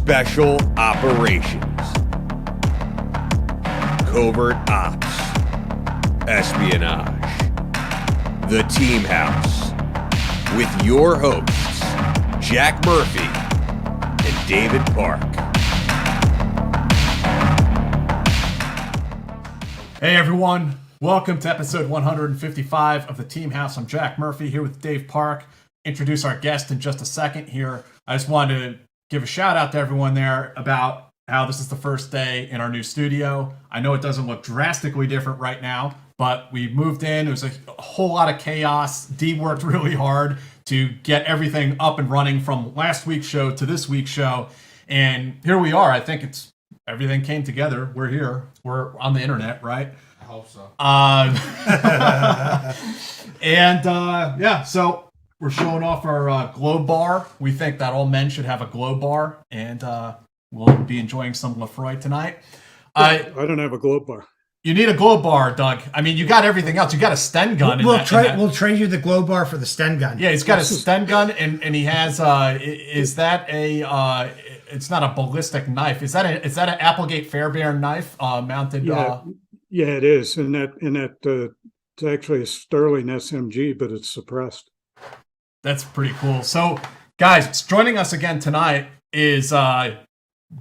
Special Operations, Covert Ops, Espionage, The Team House, with your hosts, Jack Murphy and David Park. Hey everyone, welcome to episode 155 of The Team House. I'm Jack Murphy here with Dave Park. Introduce our guest in just a second here. I just wanted to give a shout out to everyone there about how this is the first day in our new studio. I know it doesn't look drastically different right now, but we moved in. It was a whole lot of chaos. Dee worked really hard to get everything up and running from last week's show to this week's show. And here we are. I think everything came together. We're here. We're on the internet, right? I hope so. So we're showing off our glow bar. We think that all men should have a glow bar, and we'll be enjoying some Lefroy tonight. I don't have a glow bar. You need a glow bar, Doug. I mean, you got everything else. You got a Sten gun. We'll trade you the glow bar for the Sten gun. Yeah, he's got a Sten gun, and he has. Is that a? It's not a ballistic knife. Is that an Applegate Fairbairn knife mounted? Yeah, it is, and that it's actually a Sterling SMG, but it's suppressed. That's pretty cool. So, guys, joining us again tonight is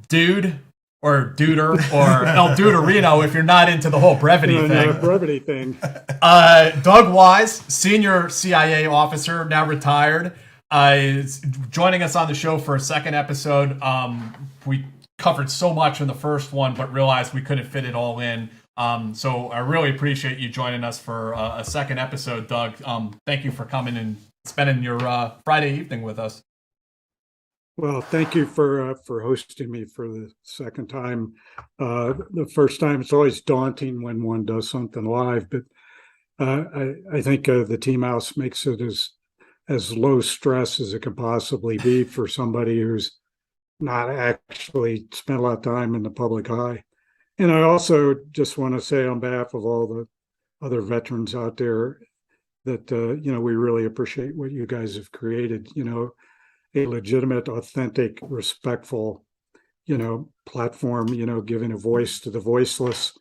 Dude or Duder or El Duderino if you're not into the whole brevity thing. Brevity thing. Doug Wise, senior CIA officer, now retired, is joining us on the show for a second episode. We covered so much in the first one, but realized we couldn't fit it all in. So I really appreciate you joining us for a second episode, Doug. Thank you for coming and spending your Friday evening with us. Well, thank you for hosting me for the second time. The first time, it's always daunting when one does something live, but I think the Team House makes it as low stress as it can possibly be for somebody who's not actually spent a lot of time in the public eye. And I also just want to say on behalf of all the other veterans out there that, we really appreciate what you guys have created, a legitimate, authentic, respectful, platform, giving a voice to the voiceless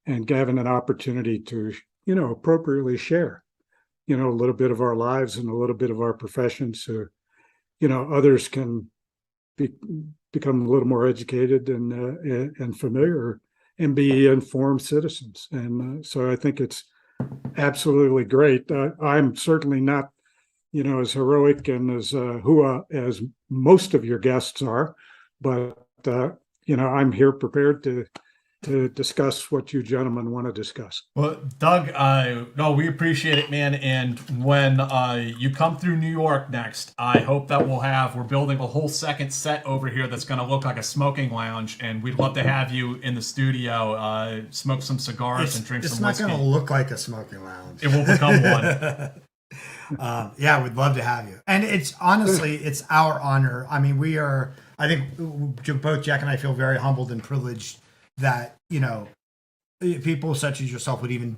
and having an opportunity to, appropriately share, a little bit of our lives and a little bit of our profession so, others can become a little more educated and familiar and be informed citizens. And so I think it's absolutely great. I'm certainly not, as heroic and as most of your guests are, but I'm here prepared to discuss what you gentlemen want to discuss. Well, Doug, no, we appreciate it, man. And when you come through New York next, I hope that we're building a whole second set over here that's going to look like a smoking lounge, and we'd love to have you in the studio, smoke some cigars and drink some whiskey. It's not going to look like a smoking lounge. It will become one. Yeah, we'd love to have you. And it's our honor. I mean, I think both Jack and I feel very humbled and privileged that, people such as yourself would even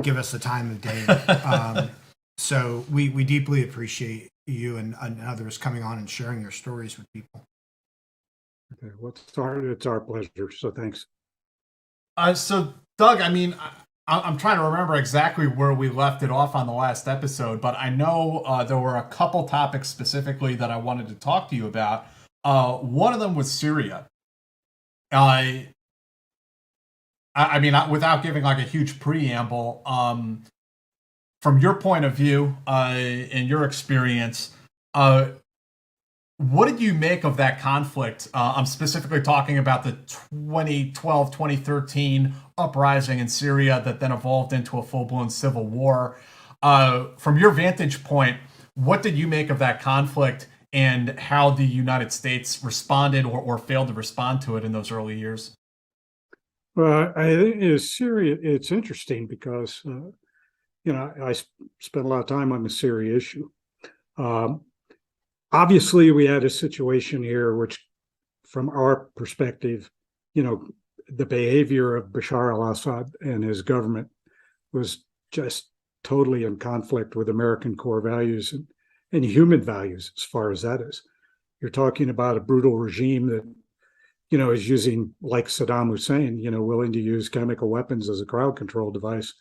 give us the time of day. So we deeply appreciate you and others coming on and sharing your stories with people. Okay, it's our pleasure. So thanks. So Doug, I mean, I'm trying to remember exactly where we left it off on the last episode, but I know there were a couple topics specifically that I wanted to talk to you about. One of them was Syria. I mean, without giving like a huge preamble, from your point of view, in your experience, what did you make of that conflict? I'm specifically talking about the 2012, 2013 uprising in Syria that then evolved into a full-blown civil war. From your vantage point, what did you make of that conflict and how the United States responded or failed to respond to it in those early years? Well, I think Syria, it's interesting because, I spent a lot of time on the Syria issue. Obviously, we had a situation here which, from our perspective, the behavior of Bashar al-Assad and his government was just totally in conflict with American core values and human values as far as that is. you're talking about a brutal regime that, you know, is using, like Saddam Hussein, you know, willing to use chemical weapons as a crowd control device.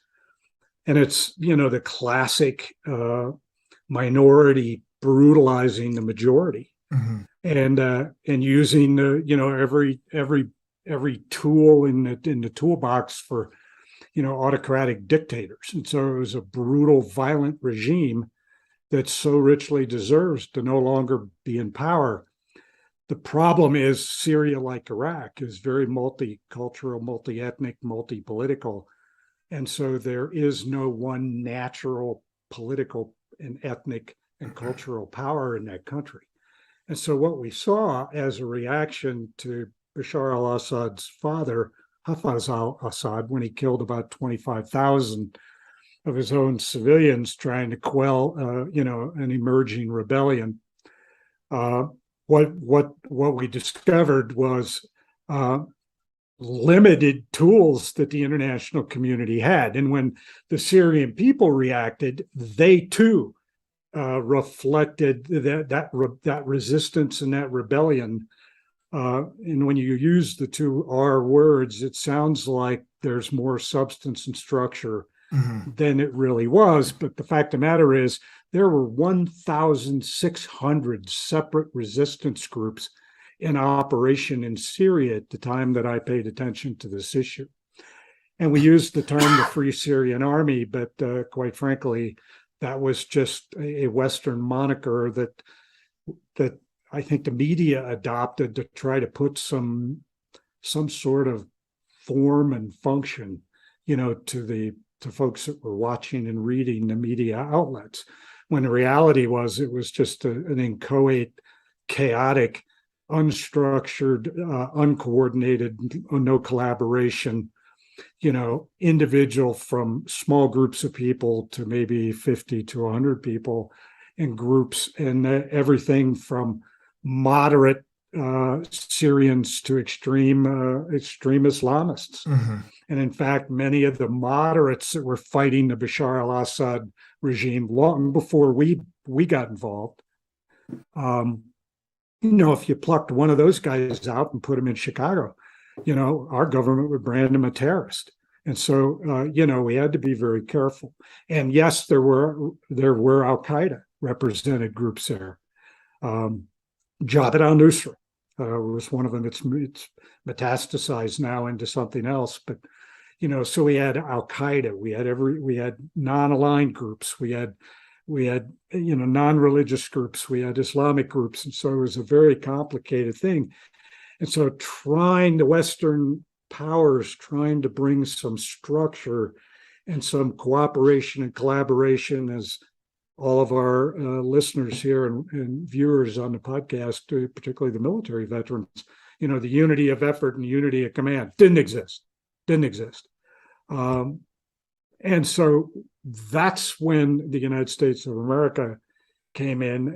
And it's, you know, the classic minority brutalizing the majority, and using you know, every tool in the toolbox for, you know, autocratic dictators. And so it was a brutal, violent regime that so richly deserves to no longer be in power. The problem is Syria, like Iraq, is very multicultural, multi-ethnic, multi-political. And so there is no one natural political and ethnic and cultural power in that country. And so what we saw as a reaction to Bashar al-Assad's father, Hafez al-Assad, when he killed about 25,000 of his own civilians trying to quell, you know, an emerging rebellion, what we discovered was limited tools that the international community had. And when the Syrian people reacted, they too reflected that resistance and that rebellion. And when you use the two R words, it sounds like there's more substance and structure than it really was. But the fact of the matter is, there were 1,600 separate resistance groups in operation in Syria at the time that I paid attention to this issue. And we used the term the Free Syrian Army, but quite frankly, that was just a Western moniker that I think the media adopted to try to put some sort of form and function, you know, to folks that were watching and reading the media outlets, when the reality was it was just an inchoate, chaotic, unstructured, uncoordinated, no collaboration, you know, individual from small groups of people to maybe 50 to 100 people in groups, and everything from moderate Syrians to extreme Islamists. And in fact, many of the moderates that were fighting the Bashar al-Assad regime long before we got involved, you know, if you plucked one of those guys out and put him in Chicago, you know, our government would brand him a terrorist. And so, you know, we had to be very careful. And yes, there were Al-Qaeda represented groups there. Jabhat al-Nusra was one of them. It's metastasized now into something else, but you know, so we had Al-Qaeda, we had non-aligned groups, we had you know, non-religious groups, we had Islamic groups, and so it was a very complicated thing. And so the Western powers trying to bring some structure and some cooperation and collaboration, as all of our listeners here and viewers on the podcast, particularly the military veterans, you know, the unity of effort and unity of command didn't exist. And so that's when the United States of America came in,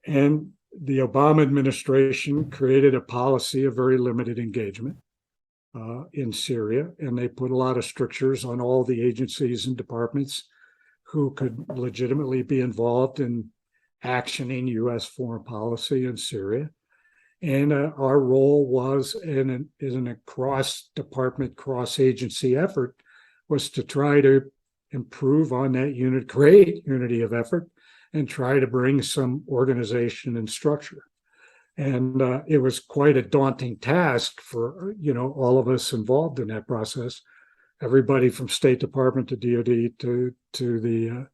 and the Obama administration created a policy of very limited engagement in Syria, and they put a lot of strictures on all the agencies and departments who could legitimately be involved in actioning U.S. foreign policy in Syria. And our role was in a cross-department, cross-agency effort, was to try to improve on that create unity of effort, and try to bring some organization and structure. And it was quite a daunting task for, you know, all of us involved in that process, everybody from State Department to DOD to the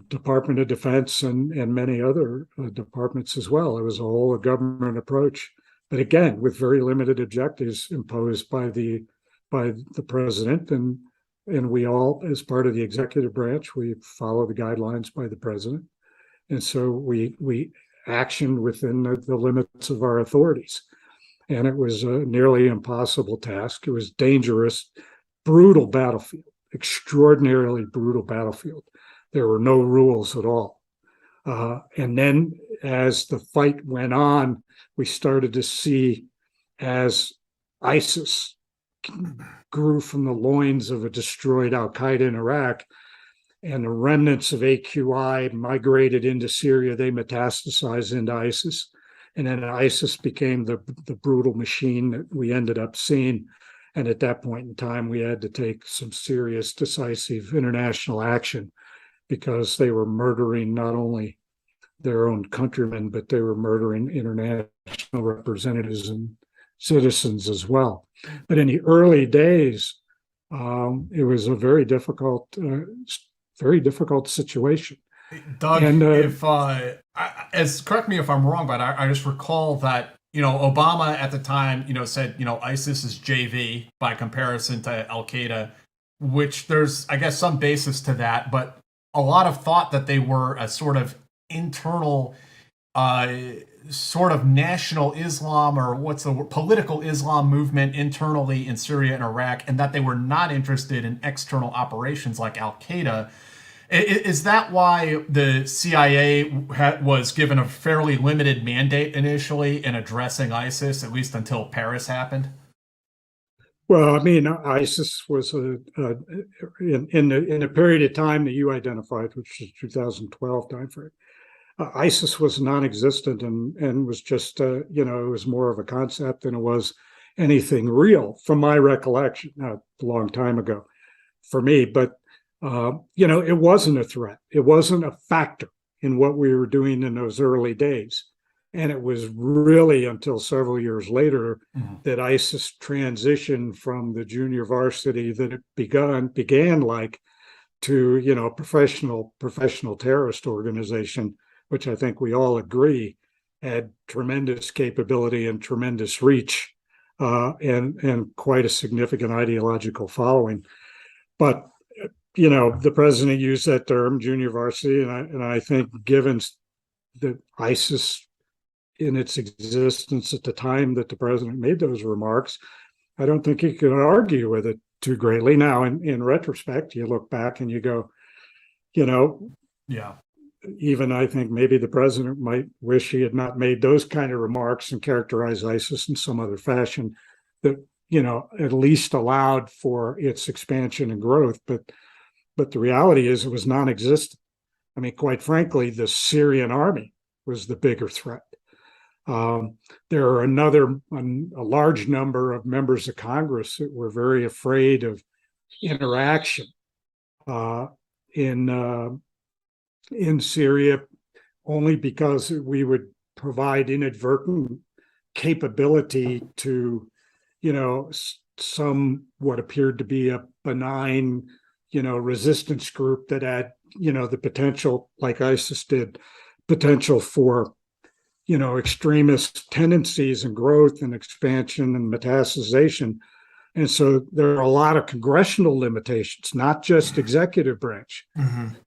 Department of Defense and many other departments as well. It was a whole government approach, but again, with very limited objectives imposed by the president, and we all, as part of the executive branch, we follow the guidelines by the president, and so we actioned within the limits of our authorities. And it was a nearly impossible task. It was dangerous, brutal battlefield, extraordinarily brutal battlefield. There were no rules at all. And then as the fight went on, we started to see, as ISIS grew from the loins of a destroyed Al-Qaeda in Iraq, and the remnants of AQI migrated into Syria. They metastasized into ISIS. And then ISIS became the brutal machine that we ended up seeing. And at that point in time, we had to take some serious, decisive international action because they were murdering not only their own countrymen, but they were murdering international representatives and citizens as well. But in the early days, it was a very difficult situation. Doug, And, correct me if I'm wrong, but I just recall that, Obama at the time, said, ISIS is JV by comparison to Al Qaeda, which there's, I guess, some basis to that, but a lot of thought that they were a sort of internal, sort of national Islam, or what's the word, political Islam movement internally in Syria and Iraq, and that they were not interested in external operations like Al Qaeda. Is that why the CIA was given a fairly limited mandate initially in addressing ISIS, at least until Paris happened? Well, I mean, ISIS was in the period of time that you identified, which is 2012 timeframe. ISIS was non-existent and was just, it was more of a concept than it was anything real, from my recollection. Now, a long time ago for me, but it wasn't a threat. It wasn't a factor in what we were doing in those early days. And it was really until several years later that ISIS transitioned from the junior varsity that it began like to, a professional terrorist organization, which I think we all agree had tremendous capability and tremendous reach, and quite a significant ideological following. But the president used that term, junior varsity, and I think given that ISIS in its existence at the time that the president made those remarks, I don't think he could argue with it too greatly. Now, in retrospect, you look back and you go, yeah. Even I think maybe the president might wish he had not made those kind of remarks and characterized ISIS in some other fashion that, at least allowed for its expansion and growth. But the reality is it was non-existent. I mean, quite frankly, the Syrian army was the bigger threat. There are a large number of members of Congress that were very afraid of interaction in Syria, only because we would provide inadvertent capability to, some what appeared to be a benign, resistance group that had, the potential, like ISIS did, potential for, extremist tendencies and growth and expansion and metastasization. And so there are a lot of congressional limitations, not just executive branch.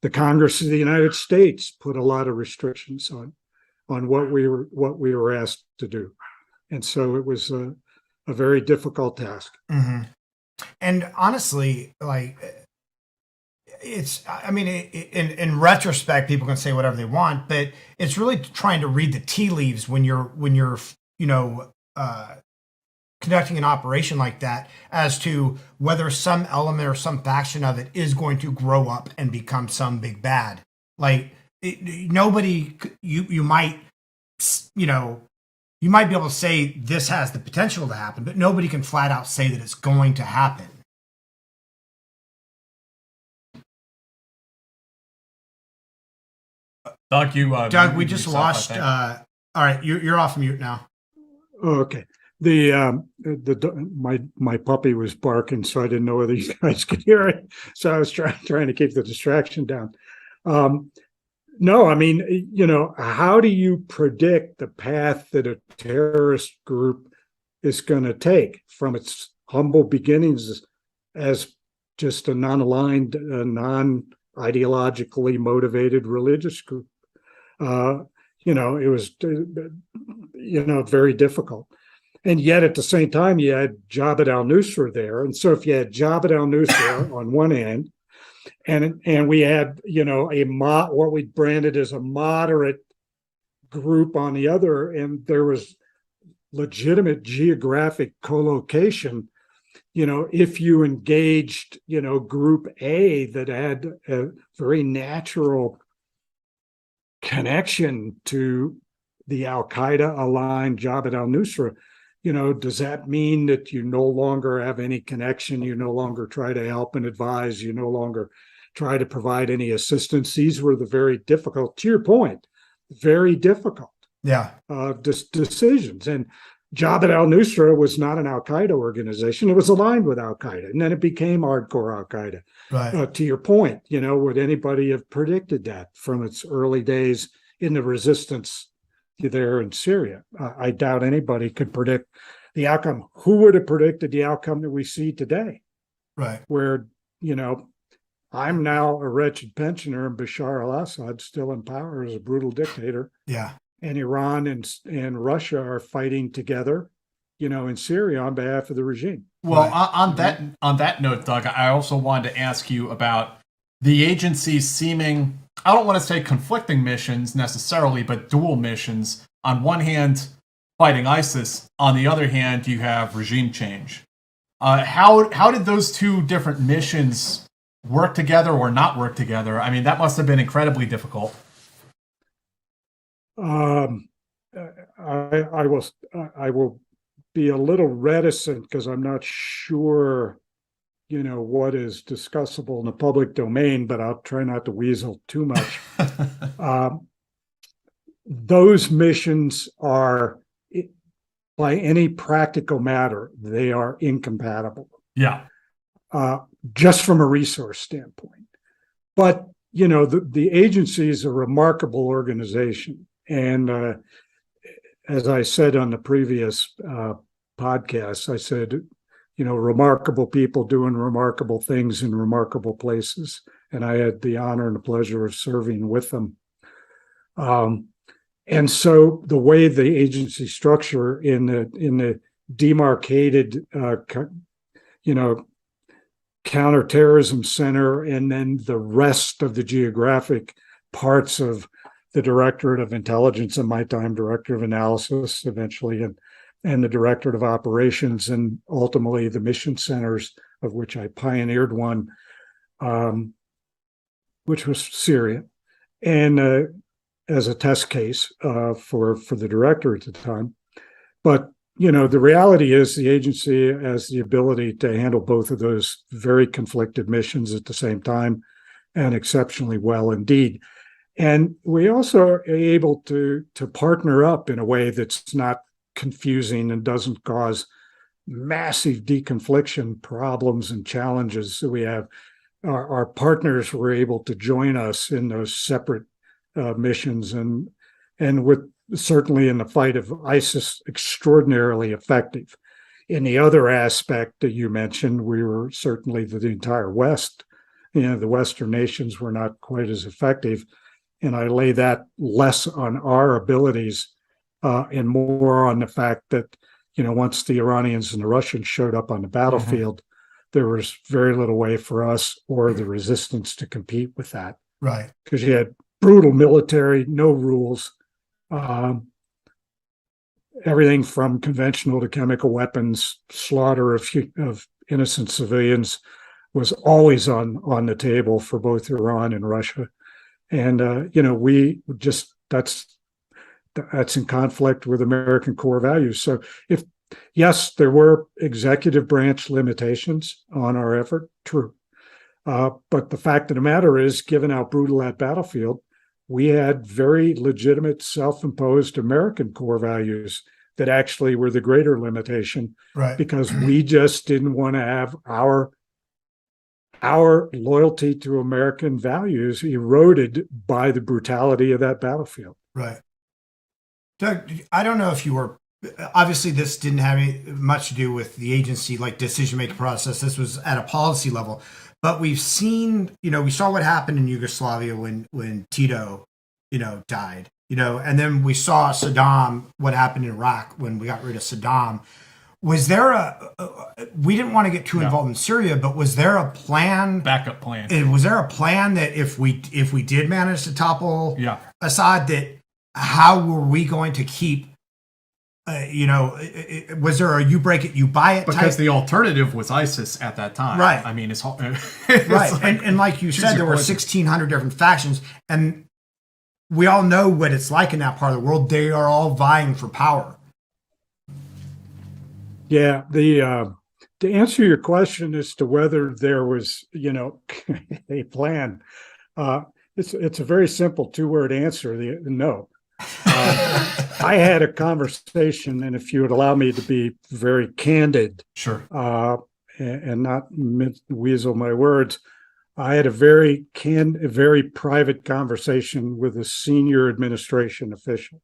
The Congress of the United States put a lot of restrictions on what we were asked to do. And so it was a very difficult task. And honestly, in retrospect, people can say whatever they want, but it's really trying to read the tea leaves when you're conducting an operation like that, as to whether some element or some faction of it is going to grow up and become some big bad. Nobody, you might be able to say this has the potential to happen, but nobody can flat out say that it's going to happen. Doug, we just lost. All right, you're off mute now. Okay. My puppy was barking, so I didn't know whether you guys could hear it. So I was trying to keep the distraction down. No, I mean, how do you predict the path that a terrorist group is going to take from its humble beginnings as just a non-aligned, non-ideologically motivated religious group? It was, very difficult. And yet at the same time, you had Jabhat al-Nusra there. And so if you had Jabhat al-Nusra on one hand, and we had, what we branded as a moderate group on the other, and there was legitimate geographic co-location, if you engaged, group A that had a very natural connection to the Al-Qaeda aligned Jabhat al-Nusra, does that mean that you no longer have any connection? You no longer try to help and advise? You no longer try to provide any assistance? These were the very difficult, to your point, very difficult decisions. And Jabhat al-Nusra was not an Al-Qaeda organization. It was aligned with Al-Qaeda. And then it became hardcore Al-Qaeda. Right. To your point, would anybody have predicted that from its early days in the resistance there in Syria? I doubt anybody could predict the outcome. Who would have predicted the outcome that we see today? Right. Where, I'm now a wretched pensioner and Bashar al-Assad still in power as a brutal dictator. Yeah. And Iran and Russia are fighting together, in Syria on behalf of the regime. Well, on that note, Doug, I also wanted to ask you about the agency's seeming, I don't want to say conflicting missions necessarily, but dual missions. On one hand, fighting ISIS. On the other hand, you have regime change. How did those two different missions work together or not work together? I mean, that must have been incredibly difficult. I will be a little reticent because I'm not sure, what is discussable in the public domain, but I'll try not to weasel too much. Those missions are, by any practical matter, they are incompatible. Yeah. Just from a resource standpoint. But, the agency is a remarkable organization. And as I said on the previous podcast, I said, remarkable people doing remarkable things in remarkable places. And I had the honor and the pleasure of serving with them. And so the way the agency structure in the demarcated, Counter-terrorism center, and then the rest of the geographic parts of the Directorate of Intelligence, and my time Director of Analysis eventually, and the Directorate of Operations, and ultimately the mission centers, of which I pioneered one, which was Syria, and as a test case for the director at the time. But the reality is the agency has the ability to handle both of those very conflicted missions at the same time, and exceptionally well indeed. And we also are able to partner up in a way that's not confusing and doesn't cause massive deconfliction problems and challenges that we have. Our partners were able to join us in those separate missions, and with certainly in the fight of ISIS, extraordinarily effective. In the other aspect that you mentioned, we were certainly the entire West. The Western nations were not quite as effective. And I lay that less on our abilities and more on the fact that, once the Iranians and the Russians showed up on the battlefield, there was very little way for us or the resistance to compete with that. Right. Because you had brutal military, no rules, everything from conventional to chemical weapons, slaughter of innocent civilians was always on the table for both Iran and Russia. And, we just, that's in conflict with American core values. So yes, there were executive branch limitations on our effort, true. But the fact of the matter is, given how brutal that battlefield, we had very legitimate self-imposed American core values that actually were the greater limitation, right? Because we just didn't want to have our loyalty to American values eroded by the brutality of that battlefield. Right. Doug, I don't know if you were, obviously this didn't have much to do with the agency, like decision-making process. This was at a policy level. But we've seen, we saw what happened in Yugoslavia when Tito, died, and then we saw Saddam, what happened in Iraq when we got rid of Saddam. Was there we didn't want to get too involved in Syria, but was there a plan? Backup plan. Was there a plan that if we did manage to topple Assad, that how were we going to keep Was there a you break it, you buy it Because type? the alternative was ISIS at that time. Right. I mean, it's Right. like, and like you choose said, your there were poison. 1,600 different factions, and we all know what it's like in that part of the world. They are all vying for power. Yeah, the to answer your question as to whether there was, a plan, it's a very simple two-word answer. No. I had a conversation, and if you would allow me to be very candid, Sure. and not weasel my words, I had a very private conversation with a senior administration official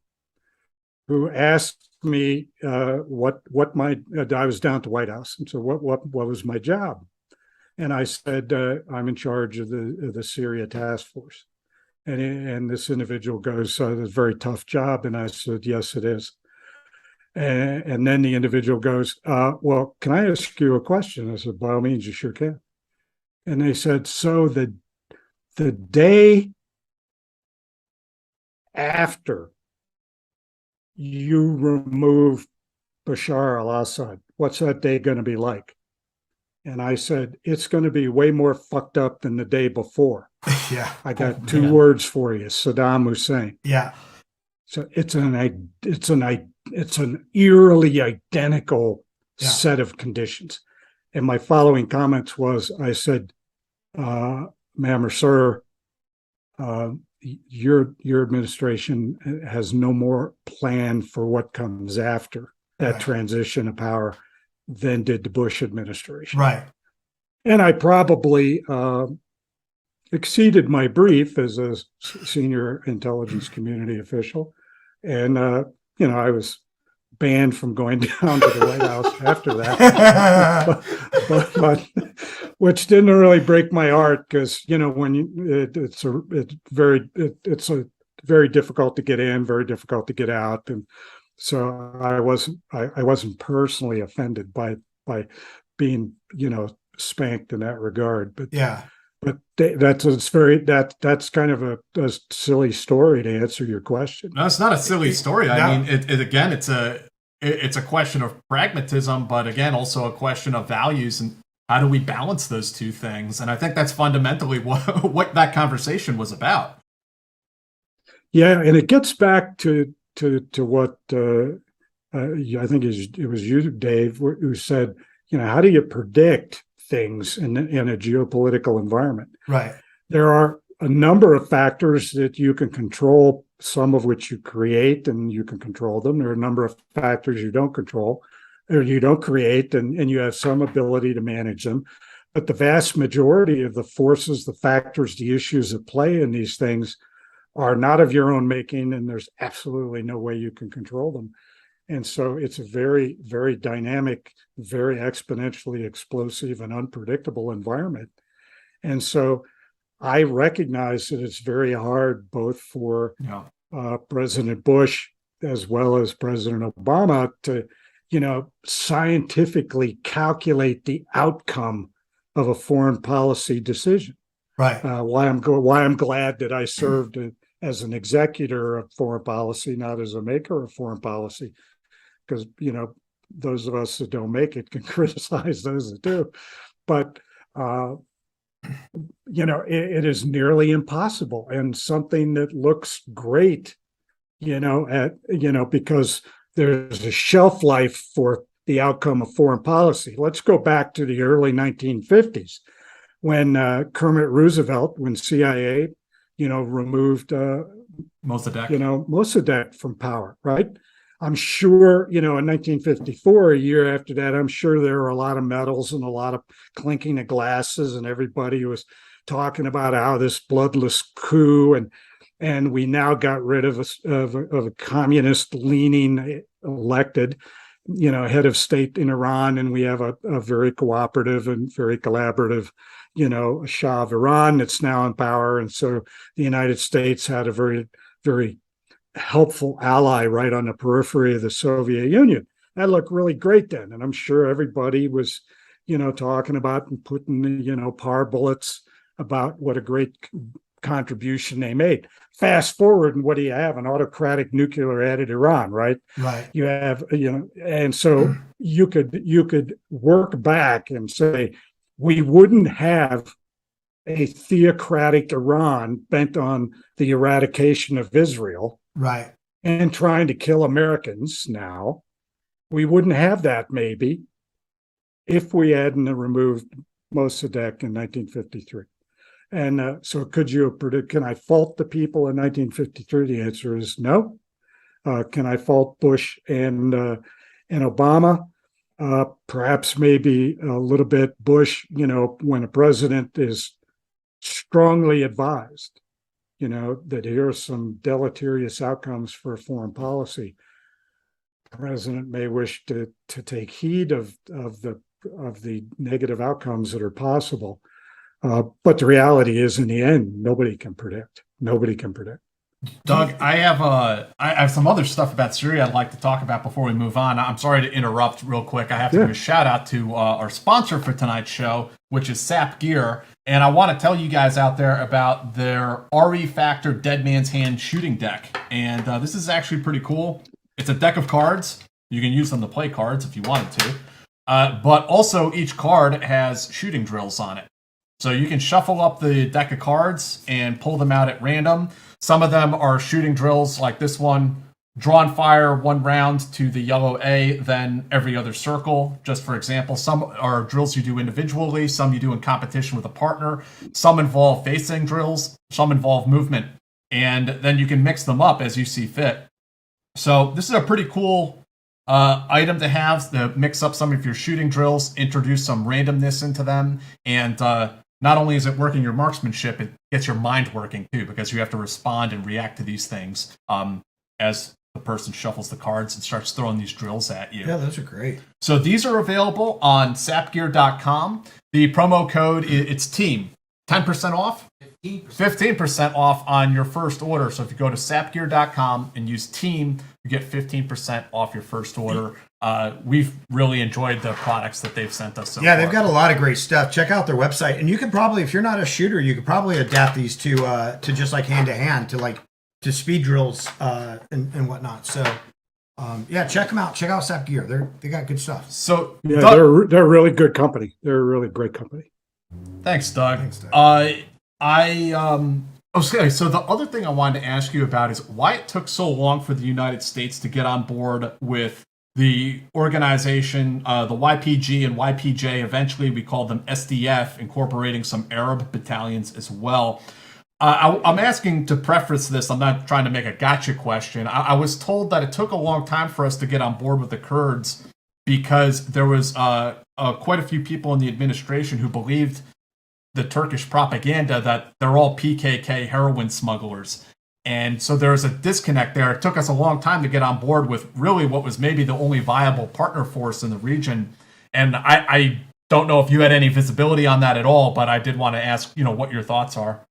who asked me what my I was down at the White House, and so what was my job, and I said I'm in charge of the Syria task force, and this individual goes, "It's a very tough job," and I said, "Yes, it is." And then the individual goes, "Well, can I ask you a question?" I said, "By all means, you sure can." And they said, "So the day after you remove Bashar al-Assad, what's that day going to be like?" And I said, "It's going to be way more fucked up than the day before." Yeah. I got two words for you: Saddam Hussein. Yeah. So it's an eerily identical set of conditions. And my following comments was, I said, "Ma'am or sir, your administration has no more plan for what comes after that transition of power than did the Bush administration." Right. And I probably exceeded my brief as a senior intelligence community official. And, I was banned from going down to the White House after that, but which didn't really break my heart, because when it's very difficult to get in, very difficult to get out, and so I wasn't personally offended by being spanked in that regard, but Yeah. but that's kind of a silly story to answer your question. No, it's not a silly story. I No. mean, again, it's a question of pragmatism, but again, also a question of values and how do we balance those two things. And I think that's fundamentally what that conversation was about. Yeah, and it gets back to what I think it was you, Dave, who said, how do you predict things in a geopolitical environment? Right. There are a number of factors that you can control, some of which you create, and you can control them. There are a number of factors you don't control or you don't create, and you have some ability to manage them. But the vast majority of the forces, the factors, the issues at play in these things are not of your own making, and there's absolutely no way you can control them. And so it's a very, very dynamic, very exponentially explosive and unpredictable environment. And so I recognize that it's very hard both for President Bush as well as President Obama to, scientifically calculate the outcome of a foreign policy decision. Right. Why I'm glad that I served as an executor of foreign policy, not as a maker of foreign policy, because those of us that don't make it can criticize those that do. But it is nearly impossible, and something that looks great, because there's a shelf life for the outcome of foreign policy. Let's go back to the early 1950s when Kermit Roosevelt, when CIA, removed Mossadegh from power, right? I'm sure, in 1954, a year after that, I'm sure there were a lot of medals and a lot of clinking of glasses, and everybody was talking about how this bloodless coup, and we now got rid of a communist-leaning elected, head of state in Iran, and we have a very cooperative and very collaborative, Shah of Iran that's now in power. And so the United States had a very, very helpful ally right on the periphery of the Soviet Union. That looked really great then. And I'm sure everybody was, talking about and putting, par bullets about what a great contribution they made. Fast forward, and what do you have? An autocratic nuclear-added Iran, right? Right. You have, and so you could work back and say we wouldn't have a theocratic Iran bent on the eradication of Israel, Right. and trying to kill Americans now. We wouldn't have that maybe if we hadn't removed Mossadegh in 1953. And so could you predict, can I fault the people in 1953? The answer is no. Can I fault Bush and Obama? Perhaps maybe a little bit Bush, when a president is strongly advised, that here are some deleterious outcomes for foreign policy. The president may wish to take heed of the negative outcomes that are possible. But the reality is, in the end, nobody can predict. Nobody can predict. Doug, I have some other stuff about Syria I'd like to talk about before we move on. I'm sorry to interrupt real quick. I have to give a shout out to our sponsor for tonight's show, which is Sap Gear. And I want to tell you guys out there about their RE Factor Dead Man's Hand shooting deck. And this is actually pretty cool. It's a deck of cards. You can use them to play cards if you wanted to. But also each card has shooting drills on it. So you can shuffle up the deck of cards and pull them out at random. Some of them are shooting drills like this one. Draw and fire 1 round to the yellow A, then every other circle. Just for example, some are drills you do individually, some you do in competition with a partner. Some involve facing drills, some involve movement. And then you can mix them up as you see fit. So this is a pretty cool item to have to mix up some of your shooting drills, introduce some randomness into them, and not only is it working your marksmanship, it gets your mind working too, because you have to respond and react to these things as the person shuffles the cards and starts throwing these drills at you. Yeah, those are great. So these are available on sapgear.com. The promo code, it's TEAM. 10% off? 15% off on your first order. So if you go to sapgear.com and use TEAM, you get 15% off your first order. We've really enjoyed the products that they've sent us so far. They've got a lot of great stuff. Check out their website. And you could probably, if you're not a shooter, you could probably adapt these to just like hand-to-hand, to speed drills and whatnot. So check them out. Check out Sap Gear. They got good stuff. So they're a really good company. They're a really great company. Thanks, Doug. Okay, so the other thing I wanted to ask you about is why it took so long for the United States to get on board with the organization, the YPG and YPJ. Eventually, we called them SDF, incorporating some Arab battalions as well. I'm asking to preface this. I'm not trying to make a gotcha question. I was told that it took a long time for us to get on board with the Kurds because there was quite a few people in the administration who believed the Turkish propaganda that they're all PKK heroin smugglers. And so there's a disconnect there. It took us a long time to get on board with really what was maybe the only viable partner force in the region. And I don't know if you had any visibility on that at all, but I did want to ask, what your thoughts are.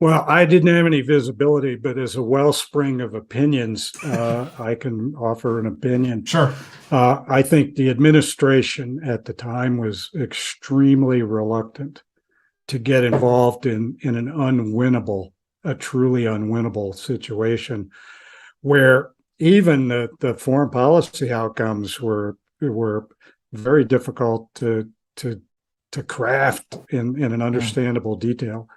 Well, I didn't have any visibility, but as a wellspring of opinions, I can offer an opinion. Sure. I think the administration at the time was extremely reluctant to get involved in a truly unwinnable situation where even the foreign policy outcomes were very difficult to craft in an understandable detail.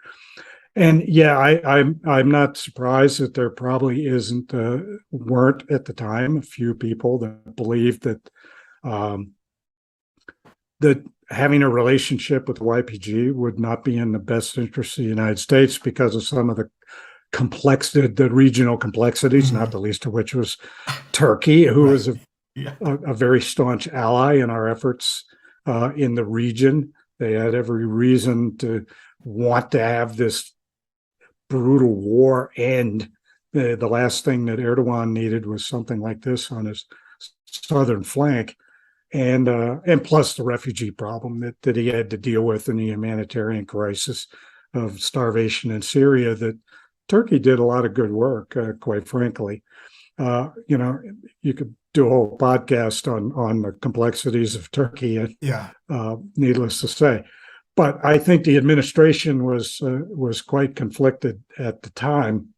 And I'm not surprised that there probably weren't at the time a few people that believed that that having a relationship with YPG would not be in the best interest of the United States because of some of the regional complexities, not the least of which was Turkey, who was a very staunch ally in our efforts in the region. They had every reason to want to have this brutal war end. The last thing that Erdogan needed was something like this on his southern flank. And plus the refugee problem that he had to deal with in the humanitarian crisis of starvation in Syria, that Turkey did a lot of good work, quite frankly. You could do a whole podcast on the complexities of Turkey, needless to say. but I think the administration was quite conflicted at the time.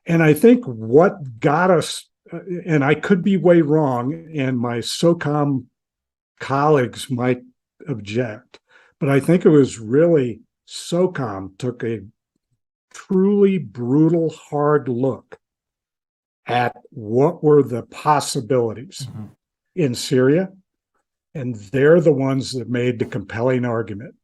And I think what got us, and I could be way wrong, and my SOCOM colleagues might object, but I think it was really SOCOM took a truly brutal, hard look at what were the possibilities in Syria. And they're the ones that made the compelling argument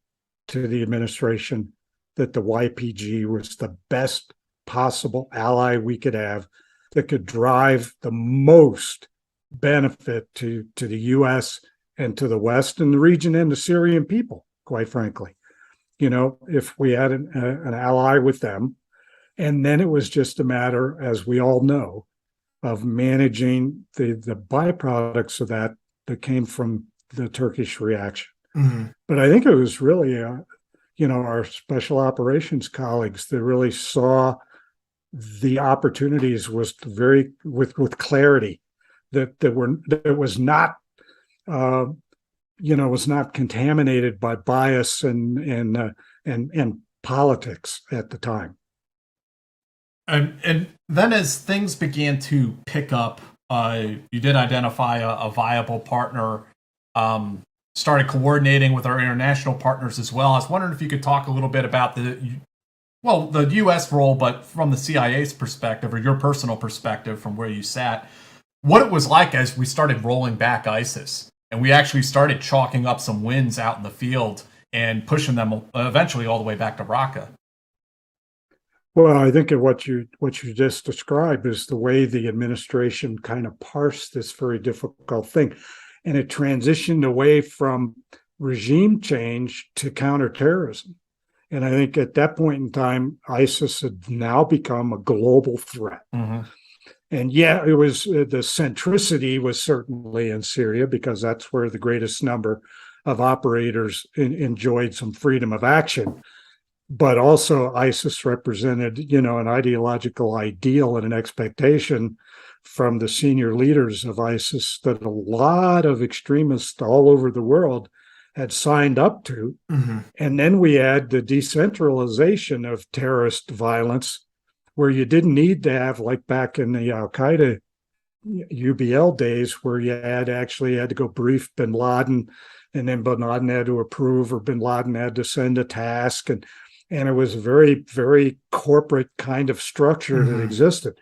to the administration that the YPG was the best possible ally we could have that could drive the most benefit to the U.S. and to the West and the region and the Syrian people, quite frankly. If we had an ally with them, and then it was just a matter, as we all know, of managing the byproducts of that came from the Turkish reaction. But I think it was really, our special operations colleagues that really saw the opportunities with clarity that was not was not contaminated by bias and politics at the time. And then as things began to pick up, you did identify a viable partner, started coordinating with our international partners as well. I was wondering if you could talk a little bit about the U.S. role, but from the CIA's perspective, or your personal perspective from where you sat, what it was like as we started rolling back ISIS, and we actually started chalking up some wins out in the field and pushing them eventually all the way back to Raqqa. Well, I think of what you just described is the way the administration kind of parsed this very difficult thing. And it transitioned away from regime change to counterterrorism. And I think at that point in time, ISIS had now become a global threat. And yeah, it was the centricity was certainly in Syria because that's where the greatest number of operators enjoyed some freedom of action. But also ISIS represented, an ideological ideal and an expectation from the senior leaders of ISIS that a lot of extremists all over the world had signed up to. And then we add the decentralization of terrorist violence, where you didn't need to have, like back in the Al-Qaeda UBL days, where you had to go brief bin Laden, and then bin Laden had to approve, or bin Laden had to send a task. And it was a very, very corporate kind of structure that existed.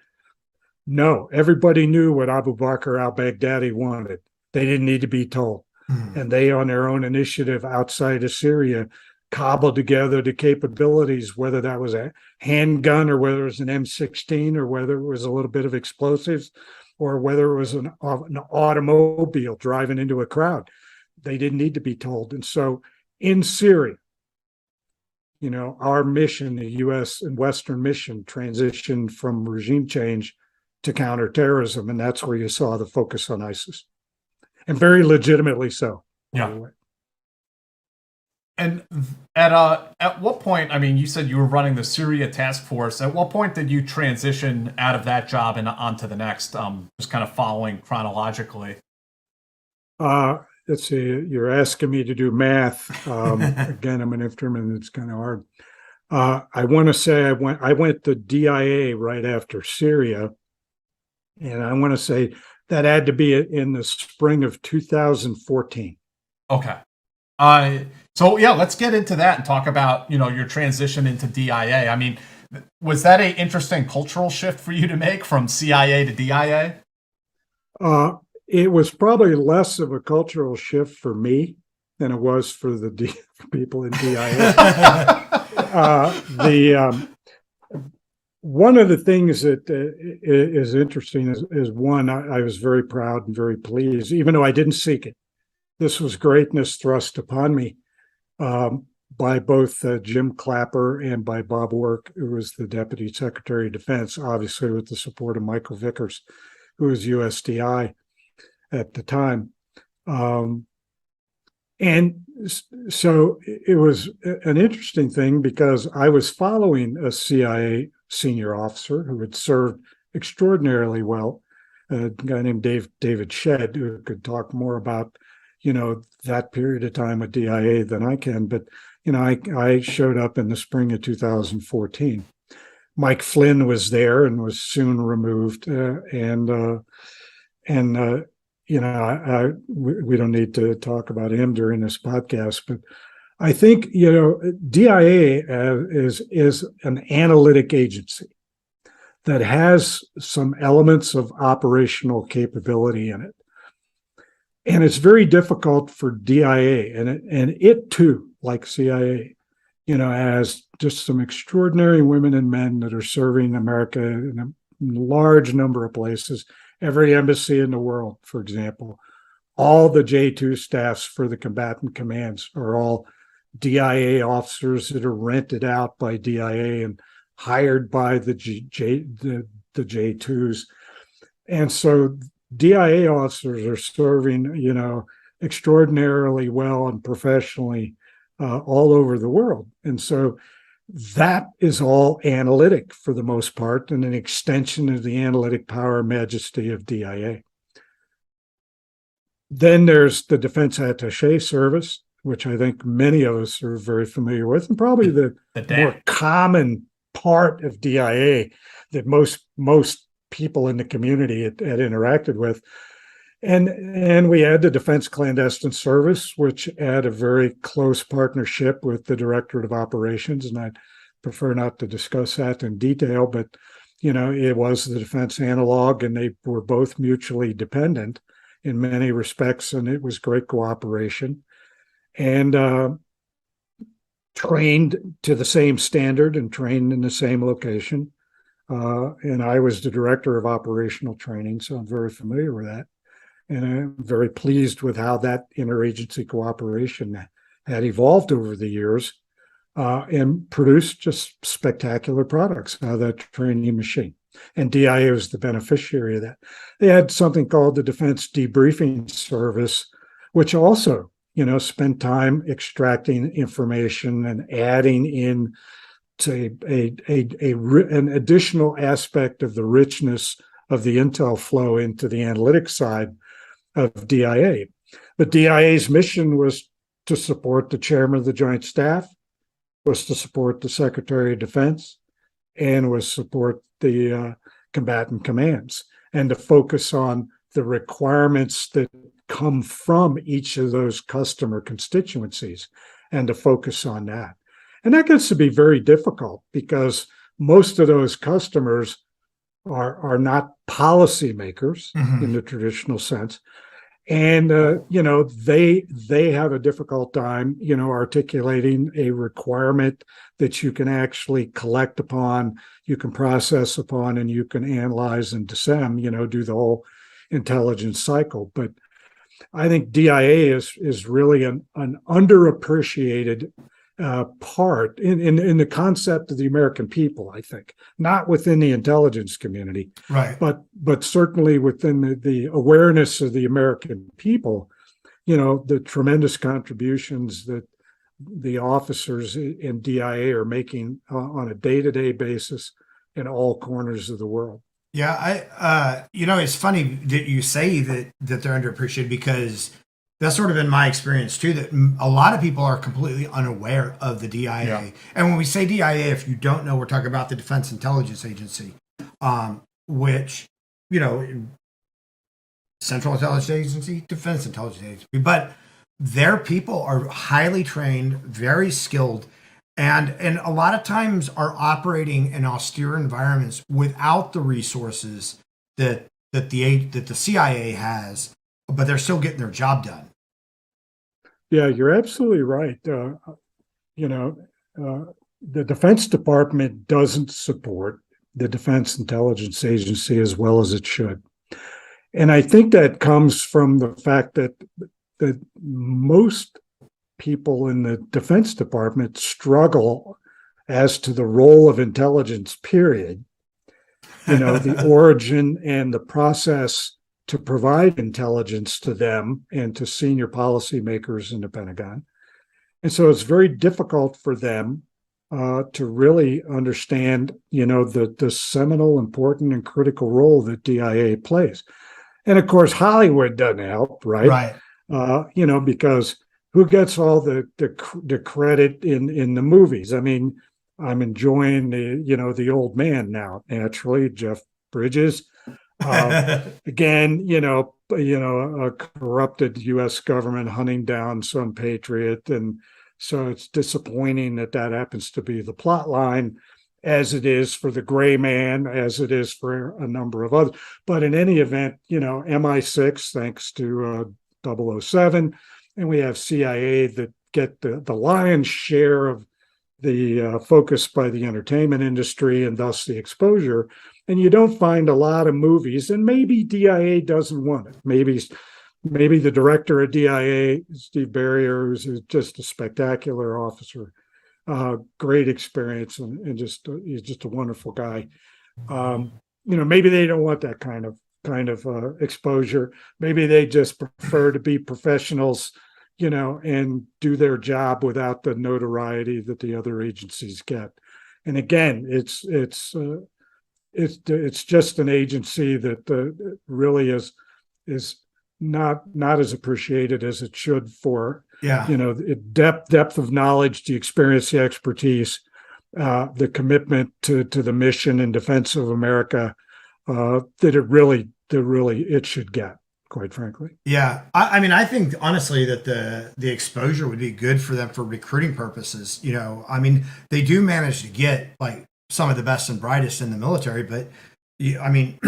No, everybody knew what Abu Bakr al-Baghdadi wanted. They didn't need to be told. And they, on their own initiative outside of Syria, cobbled together the capabilities, whether that was a handgun or whether it was an M16 or whether it was a little bit of explosives or whether it was an automobile driving into a crowd. They didn't need to be told. And so in Syria, our mission, the U.S. and Western mission, transitioned from regime change to counterterrorism. And that's where you saw the focus on ISIS. And very legitimately so. Yeah. And at what point, you said you were running the Syria task force. At what point did you transition out of that job and onto the next, just kind of following chronologically? Let's see, you're asking me to do math. Again, I'm an instrument, it's kind of hard. I want to say I went to DIA right after Syria. And I want to say that had to be in the spring of 2014. Okay. So yeah, let's get into that and talk about, your transition into DIA. Was that an interesting cultural shift for you to make from CIA to DIA? It was probably less of a cultural shift for me than it was for the people in DIA. One of the things that is interesting is one, I was very proud and very pleased, even though I didn't seek it. This was greatness thrust upon me by both Jim Clapper and by Bob Work, who was the Deputy Secretary of Defense, obviously with the support of Michael Vickers, who was USDI at the time. And so it was an interesting thing because I was following a CIA senior officer who had served extraordinarily well, a guy named David Shedd, who could talk more about, that period of time at DIA than I can. But, I showed up in the spring of 2014. Mike Flynn was there and was soon removed, we don't need to talk about him during this podcast, but I think DIA is an analytic agency that has some elements of operational capability in it, and it's very difficult for DIA, and it too, like CIA, has just some extraordinary women and men that are serving America in a large number of places. Every embassy in the world, for example, all the J2 staffs for the combatant commands are all DIA officers that are rented out by DIA and hired by the J2s. And so DIA officers are serving, extraordinarily well and professionally all over the world. And so that is all analytic for the most part, and an extension of the analytic power and majesty of DIA. Then there's the Defense Attaché Service, which I think many of us are very familiar with, and probably the more common part of DIA that most people in the community had interacted with. And we had the Defense Clandestine Service, which had a very close partnership with the Directorate of Operations, and I'd prefer not to discuss that in detail, but it was the defense analog, and they were both mutually dependent in many respects, and it was great cooperation, and trained to the same standard and trained in the same location. And I was the Director of Operational Training, so I'm very familiar with that. And I'm very pleased with how that interagency cooperation had evolved over the years and produced just spectacular products out of that training machine. And DIA was the beneficiary of that. They had something called the Defense Debriefing Service, which also, spent time extracting information and adding in to an additional aspect of the richness of the intel flow into the analytics side of DIA. But DIA's mission was to support the chairman of the Joint Staff, was to support the Secretary of Defense, and was support the combatant commands, and to focus on the requirements that come from each of those customer constituencies, and to focus on that. And that gets to be very difficult because most of those customers are not policymakers in the traditional sense. And, they have a difficult time, articulating a requirement that you can actually collect upon, you can process upon, and you can analyze and disseminate, do the whole intelligence cycle. But I think DIA is really an underappreciated part in the concept of the American people, I think, not within the intelligence community, right? But certainly within the awareness of the American people, the tremendous contributions that the officers in DIA are making on a day-to-day basis in all corners of the world. Yeah, it's funny that you say that they're underappreciated, because that's sort of been my experience too, that a lot of people are completely unaware of the DIA. Yeah. And when we say DIA, if you don't know, we're talking about the Defense Intelligence Agency, which, Central Intelligence Agency, Defense Intelligence Agency. But their people are highly trained, very skilled, and a lot of times are operating in austere environments without the resources that the CIA has, but they're still getting their job done. Yeah, you're absolutely right. The Defense Department doesn't support the Defense Intelligence Agency as well as it should. And I think that comes from the fact that most people in the Defense Department struggle as to the role of intelligence, period. The origin and the process to provide intelligence to them and to senior policymakers in the Pentagon. And so it's very difficult for them to really understand, the seminal, important, and critical role that DIA plays. And of course, Hollywood doesn't help, right? Right. Because who gets all the credit in the movies? I mean, I'm enjoying the old man now, naturally, Jeff Bridges. Again, a corrupted U.S. government hunting down some patriot, and so it's disappointing that happens to be the plot line, as it is for the Gray Man, as it is for a number of others. But in any event, MI6, thanks to 007, and we have CIA that get the lion's share of the focus by the entertainment industry and thus the exposure. And you don't find a lot of movies, and maybe DIA doesn't want it. Maybe the director of DIA, Steve Barrier, who's just a spectacular officer, great experience, and he's just a wonderful guy. Maybe they don't want that kind of exposure. Maybe they just prefer to be professionals, and do their job without the notoriety that the other agencies get. And again, it's just an agency that really is not as appreciated as it should for depth of knowledge, the experience, the expertise, the commitment to the mission and defense of America that it should get, quite frankly. Yeah. I mean, I think honestly that the exposure would be good for them for recruiting purposes. I mean, they do manage to get like some of the best and brightest in the military, but I mean,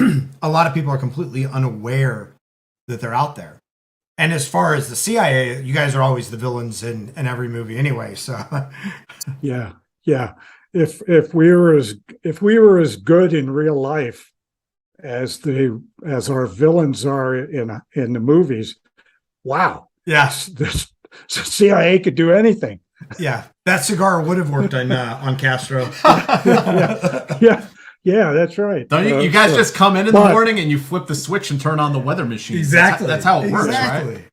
a lot of people are completely unaware that they're out there. And as far as the CIA, you guys are always the villains in every movie anyway. So yeah. If we were as good in real life as our villains are in the movies, wow. Yeah. The CIA could do anything. Yeah. That cigar would have worked on Castro. Yeah, that's right. Don't you guys just come in the morning and you flip the switch and turn on the weather machine? Exactly. That's how it works, right?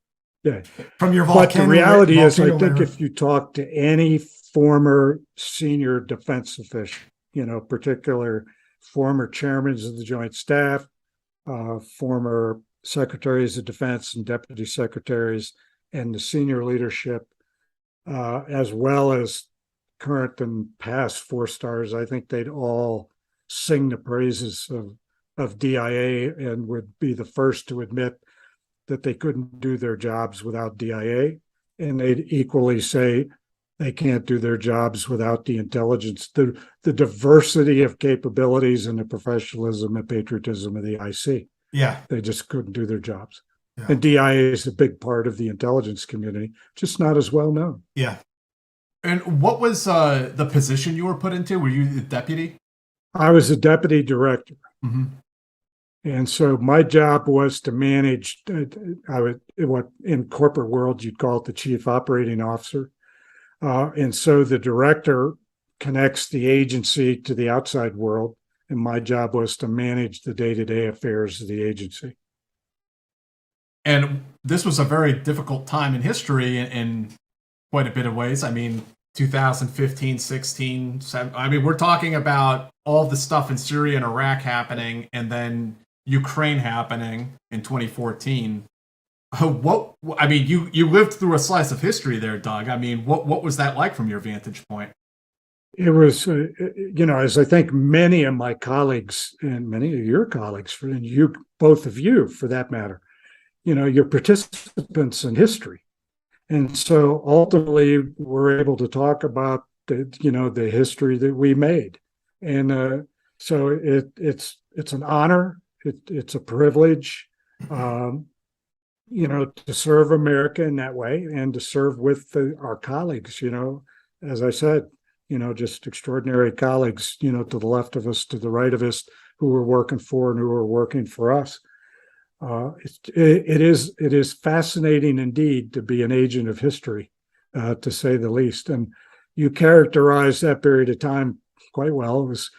Yeah. From your But the reality is, I think whatever. if you talk to any former senior defense official, particular former chairmen of the Joint Staff, former secretaries of defense and deputy secretaries, and the senior leadership, as well as current and past 4-stars, I think they'd all sing the praises of DIA and would be the first to admit that they couldn't do their jobs without DIA. And they'd equally say they can't do their jobs without the intelligence, the diversity of capabilities and the professionalism and patriotism of the IC. Yeah. They just couldn't do their jobs. Yeah. And DIA is a big part of the intelligence community, just not as well known. Yeah. And what was the position you were put into? Were you the deputy? I was a deputy director. Mm-hmm. And so my job was to manage, what in corporate world you'd call it the chief operating officer. And so the director connects the agency to the outside world. And my job was to manage the day-to-day affairs of the agency. And this was a very difficult time in history in quite a bit of ways. I mean, 2015, 16, 17, I mean, we're talking about all the stuff in Syria and Iraq happening, and then Ukraine happening in 2014. You lived through a slice of history there, Doug. I mean, what was that like from your vantage point? It was, as I think many of my colleagues and many of your colleagues, and you, both of you for that matter, you're participants in history. And so ultimately we're able to talk about the history that we made. And so it's an honor. It's a privilege, to serve America in that way and to serve with our colleagues, as I said, just extraordinary colleagues, to the left of us, to the right of us, who were working for and who were working for us. It is fascinating indeed to be an agent of history, to say the least. And you characterized that period of time quite well. It was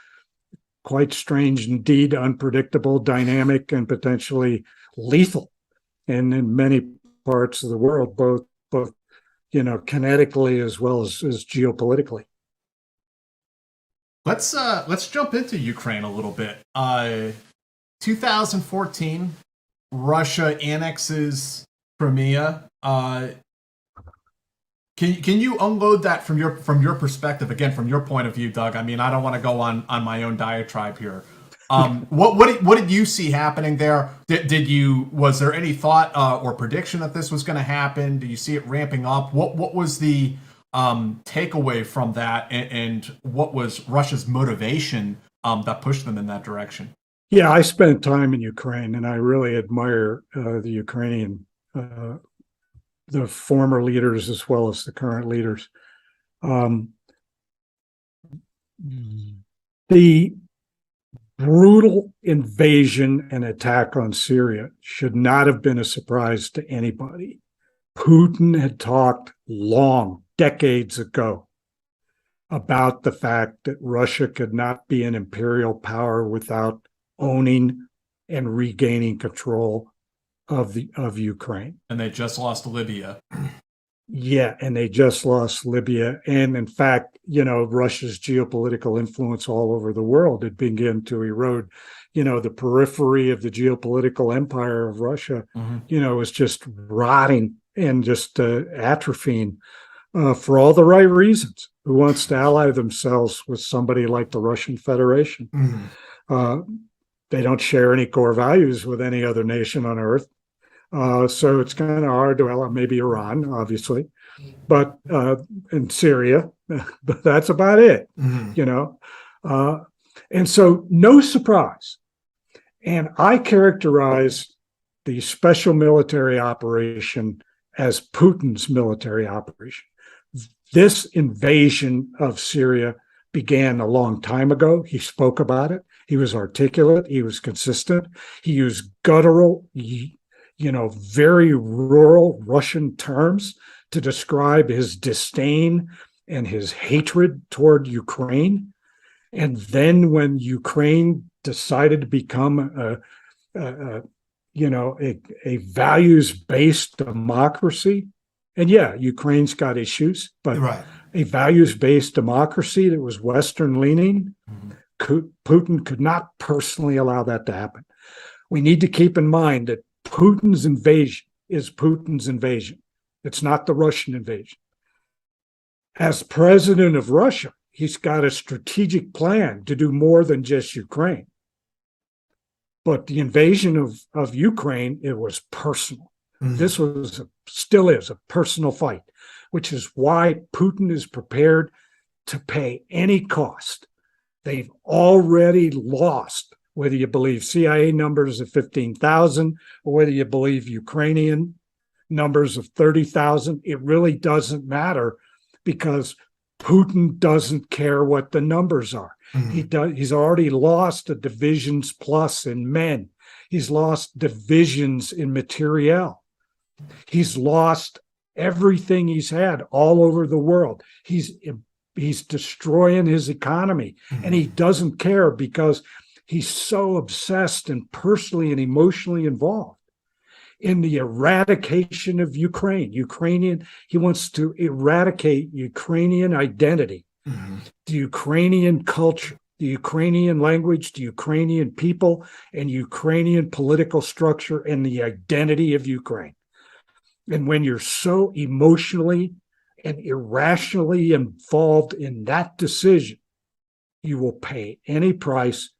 quite strange indeed, unpredictable, dynamic, and potentially lethal. And in many parts of the world, both kinetically as well as geopolitically. Let's jump into Ukraine a little bit. 2014, Russia annexes Crimea. Can you unload that from your perspective again, from your point of view, Doug? I mean, I don't want to go on my own diatribe here. What did you see happening there? Was there any thought or prediction that this was going to happen? Do you see it ramping up? What was the takeaway from that, and what was Russia's motivation that pushed them in that direction? Yeah, I spent time in Ukraine, and I really admire the Ukrainian, the former leaders as well as the current leaders. The brutal invasion and attack on Syria should not have been a surprise to anybody. Putin had talked decades ago, about the fact that Russia could not be an imperial power without owning and regaining control of Ukraine. And they just lost Libya. Yeah, and they just lost Libya. And in fact, Russia's geopolitical influence all over the world had begun to erode. The periphery of the geopolitical empire of Russia, was just rotting and just atrophying for all the right reasons. Who wants to ally themselves with somebody like the Russian Federation? They don't share any core values with any other nation on earth. So it's kind of hard to ally, maybe Iran, obviously, but in Syria, but that's about it, and so no surprise. And I characterize the special military operation as Putin's military operation. This invasion of Syria began a long time ago. He spoke about it. He was articulate. He was consistent. He used guttural, very rural Russian terms to describe his disdain and his hatred toward Ukraine. And then when Ukraine decided to become a values-based democracy, and yeah, Ukraine's got issues, but a values-based democracy that was Western-leaning, Putin could not personally allow that to happen. We need to keep in mind that Putin's invasion is Putin's invasion. It's not the Russian invasion. As president of Russia, he's got a strategic plan to do more than just Ukraine. But the invasion of Ukraine, it was personal. This still is a personal fight, which is why Putin is prepared to pay any cost. They've already lost, whether you believe CIA numbers of 15,000 or whether you believe Ukrainian numbers of 30,000. It really doesn't matter because Putin doesn't care what the numbers are. He's already lost a divisions plus in men. He's lost divisions in materiel. He's lost everything he's had all over the world. He's destroying his economy, and he doesn't care because he's so obsessed and personally and emotionally involved in the eradication of Ukraine. He wants to eradicate Ukrainian identity, the Ukrainian culture, the Ukrainian language, the Ukrainian people, and Ukrainian political structure and the identity of Ukraine. And when you're so emotionally and irrationally involved in that decision, you will pay any price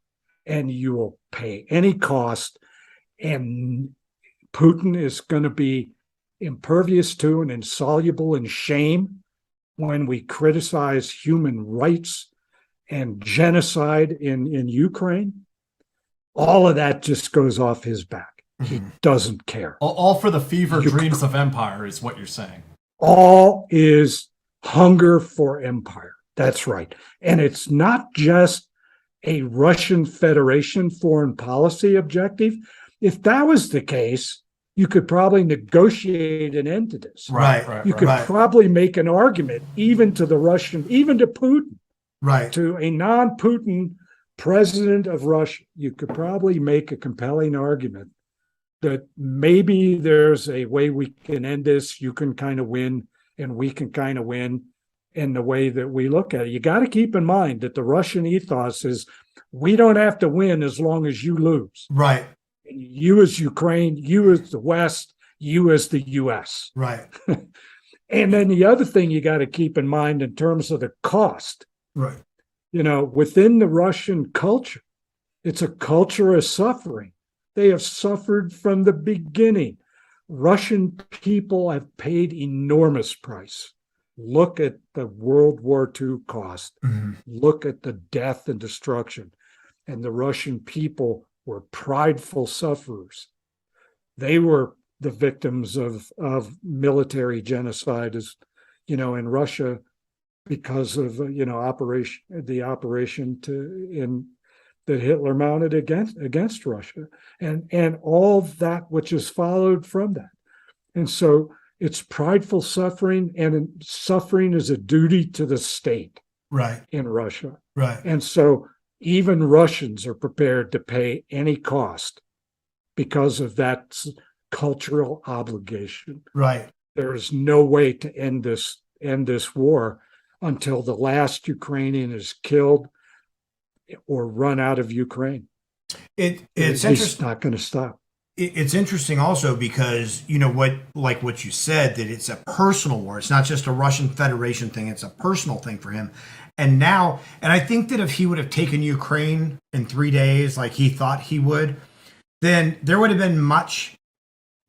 and you will pay any cost. And Putin is going to be impervious to and insoluble in shame when we criticize human rights and genocide in Ukraine. All of that just goes off his back. He doesn't care. All for the fever dreams of empire is what you're saying. All is hunger for empire. That's right. And it's not just a Russian Federation foreign policy objective. If that was the case, you could probably negotiate an end to this. You could probably make an argument even to Putin, to a non-Putin president of Russia. You could probably make a compelling argument that maybe there's a way we can end this. You can kind of win and we can kind of win in the way that we look at it. You got to keep in mind that the Russian ethos is we don't have to win as long as you lose. You as Ukraine, you as the West, you as the US. And then the other thing you got to keep in mind in terms of the cost, Right. Within the Russian culture, it's a culture of suffering. They have suffered from the beginning. Russian people have paid enormous price. Look at the World War II cost. Mm-hmm. Look at the death and destruction. And the Russian people were prideful sufferers. They were the victims of military genocide, in Russia, because of the operation that Hitler mounted against Russia, and all that which has followed from that. And so it's prideful suffering, and suffering is a duty to the state, Right. in Russia. Right. And so even Russians are prepared to pay any cost because of that cultural obligation. Right. There is no way to end this war until the last Ukrainian is killed or run out of Ukraine. It's It's interesting. not going to stop. It's interesting also because what you said, that it's a personal war. It's not just a Russian Federation thing. It's a personal thing for him. And I think that if he would have taken Ukraine in 3 days, like he thought he would, then there would have been much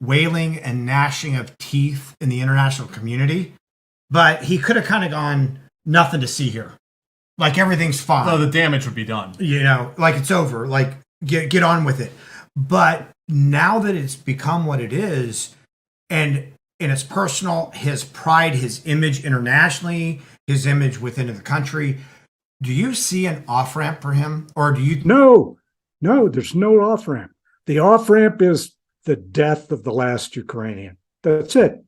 wailing and gnashing of teeth in the international community. But he could have kind of gone, nothing to see here. Like everything's fine. So the damage would be done. Like it's over. Like get on with it. But now that it's become what it is, and it's personal, his pride, his image internationally, his image within the country, do you see an off-ramp for him? Or do you... No, there's no off-ramp. The off-ramp is the death of the last Ukrainian. That's it.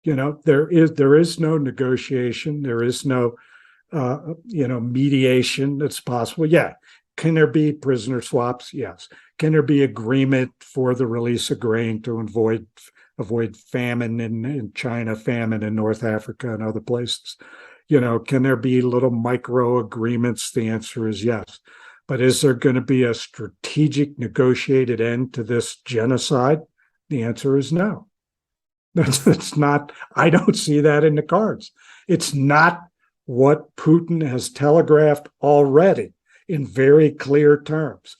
There is no negotiation. There is no, mediation that's possible. Yeah. Can there be prisoner swaps? Yes. Can there be agreement for the release of grain to avoid famine in China, famine in North Africa and other places? Can there be little micro agreements? The answer is yes. But is there going to be a strategic negotiated end to this genocide? The answer is no. It's not. I don't see that in the cards. It's not what Putin has telegraphed already in very clear terms.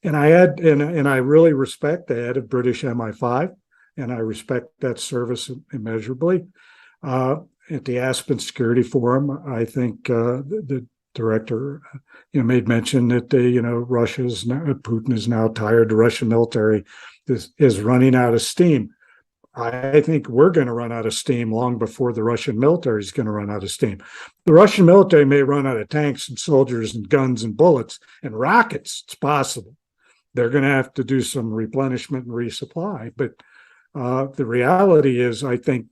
And I really respect the head of British MI5, and I respect that service immeasurably. At the Aspen Security Forum, I think the director, made mention that Putin is now tired. The Russian military is running out of steam. I think we're going to run out of steam long before the Russian military is going to run out of steam. The Russian military may run out of tanks and soldiers and guns and bullets and rockets. It's possible. They're going to have to do some replenishment and resupply. But the reality is, I think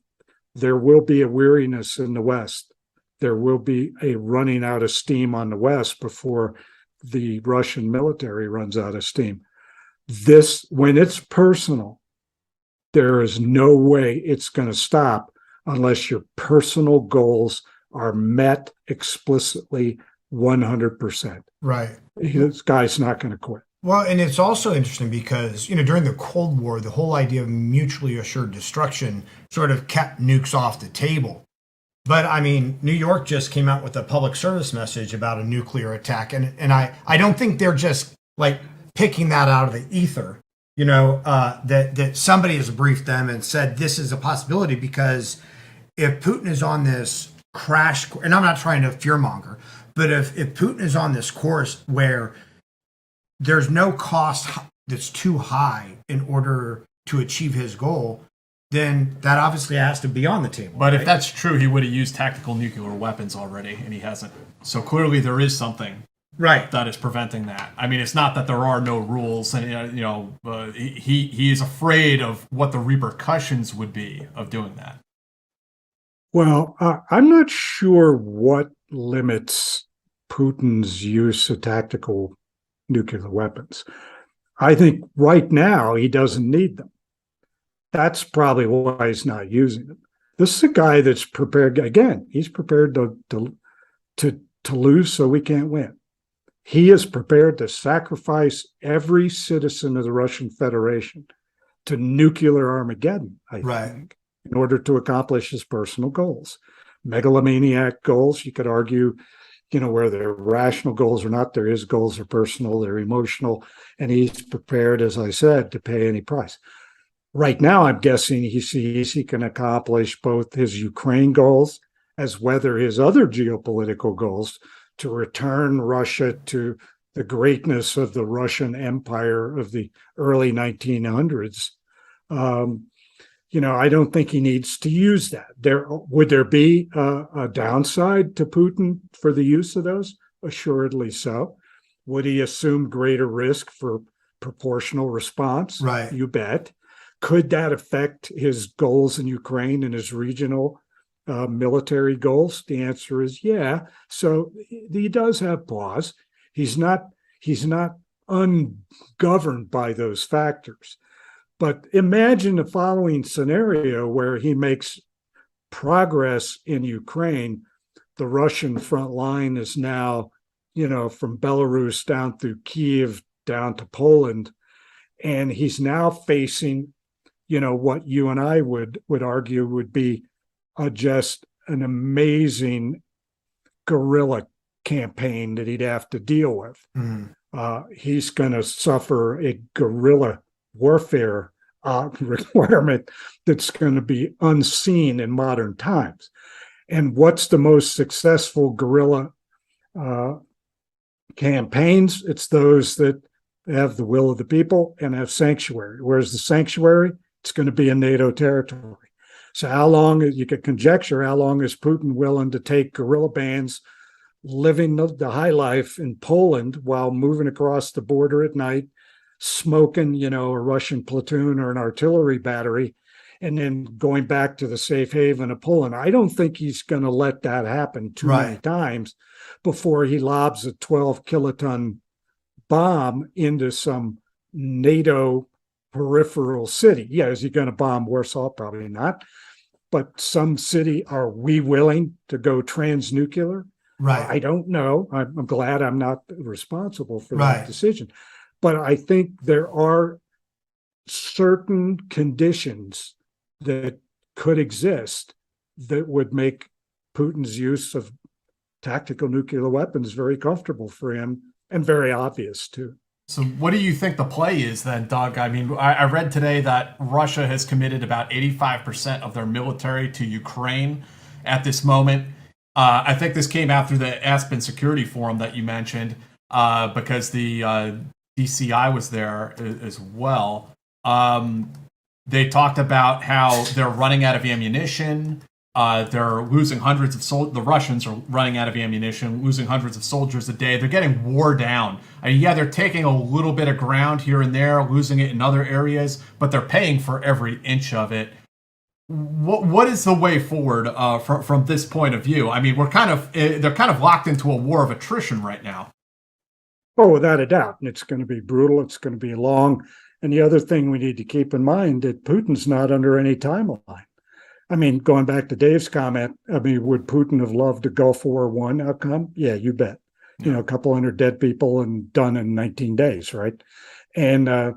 there will be a weariness in the West. There will be a running out of steam on the West before the Russian military runs out of steam. When it's personal, there is no way it's going to stop unless your personal goals are met explicitly 100%. Right. This guy's not going to quit. Well, and it's also interesting because, during the Cold War, the whole idea of mutually assured destruction sort of kept nukes off the table. But I mean, New York just came out with a public service message about a nuclear attack. And I don't think they're just like picking that out of the ether. That somebody has briefed them and said this is a possibility, because if Putin is on this crash, and I'm not trying to fearmonger, but if Putin is on this course where there's no cost that's too high in order to achieve his goal, then that obviously has to be on the table. But right? if that's true, he would have used tactical nuclear weapons already, and he hasn't. So clearly there is something right that is preventing that. I mean, it's not that there are no rules, and he is afraid of what the repercussions would be of doing that. Well, I'm not sure what limits Putin's use of tactical nuclear weapons. I think right now he doesn't need them. That's probably why he's not using them. This is a guy that's prepared. Again, he's prepared to lose so we can't win. He is prepared to sacrifice every citizen of the Russian Federation to nuclear Armageddon, I think. in order to accomplish his personal goals. Megalomaniac goals, you could argue, where they're rational goals or not, his goals are personal, they're emotional, and he's prepared, as I said, to pay any price. Right now, I'm guessing he sees he can accomplish both his Ukraine goals as whether his other geopolitical goals to return Russia to the greatness of the Russian Empire of the early 1900s. I don't think he needs to use that. Would there be a downside to Putin for the use of those? Assuredly so. Would he assume greater risk for proportional response? Right. You bet. Could that affect his goals in Ukraine and his regional military goals? The answer is yeah. So he does have pause. He's not ungoverned by those factors. But imagine the following scenario where he makes progress in Ukraine. The Russian front line is now, from Belarus down through Kiev down to Poland. And he's now facing, what you and I would argue would be just an amazing guerrilla campaign that he'd have to deal with. He's going to suffer a guerrilla warfare requirement that's going to be unseen in modern times. And what's the most successful guerrilla campaigns? It's those that have the will of the people and have sanctuary. Where's the sanctuary? It's going to be in NATO territory. So how long, you could conjecture, how long is Putin willing to take guerrilla bands living the high life in Poland while moving across the border at night, smoking, a Russian platoon or an artillery battery, and then going back to the safe haven of Poland? I don't think he's going to let that happen too many times before he lobs a 12 kiloton bomb into some NATO peripheral city. Yeah, is he going to bomb Warsaw? Probably not. But some city, are we willing to go transnuclear? Right. I don't know. I'm glad I'm not responsible for that decision. But I think there are certain conditions that could exist that would make Putin's use of tactical nuclear weapons very comfortable for him and very obvious too. So what do you think the play is then, Doug? I mean, I read today that Russia has committed about 85% of their military to Ukraine at this moment. I think this came out through the Aspen Security Forum that you mentioned, because the DCI was there as well. They talked about how they're running out of ammunition. They're losing hundreds of soldiers. The Russians are running out of ammunition, losing hundreds of soldiers a day. They're getting wore down. I mean, yeah, they're taking a little bit of ground here and there, losing it in other areas, but they're paying for every inch of it. What is the way forward from this point of view? I mean, they're kind of locked into a war of attrition right now. Oh, without a doubt. And it's going to be brutal. It's going to be long. And the other thing we need to keep in mind that Putin's not under any timeline. I mean, going back to Dave's comment, would Putin have loved a Gulf War I outcome? Yeah, you bet. Yeah. A couple hundred dead people and done in 19 days, right? And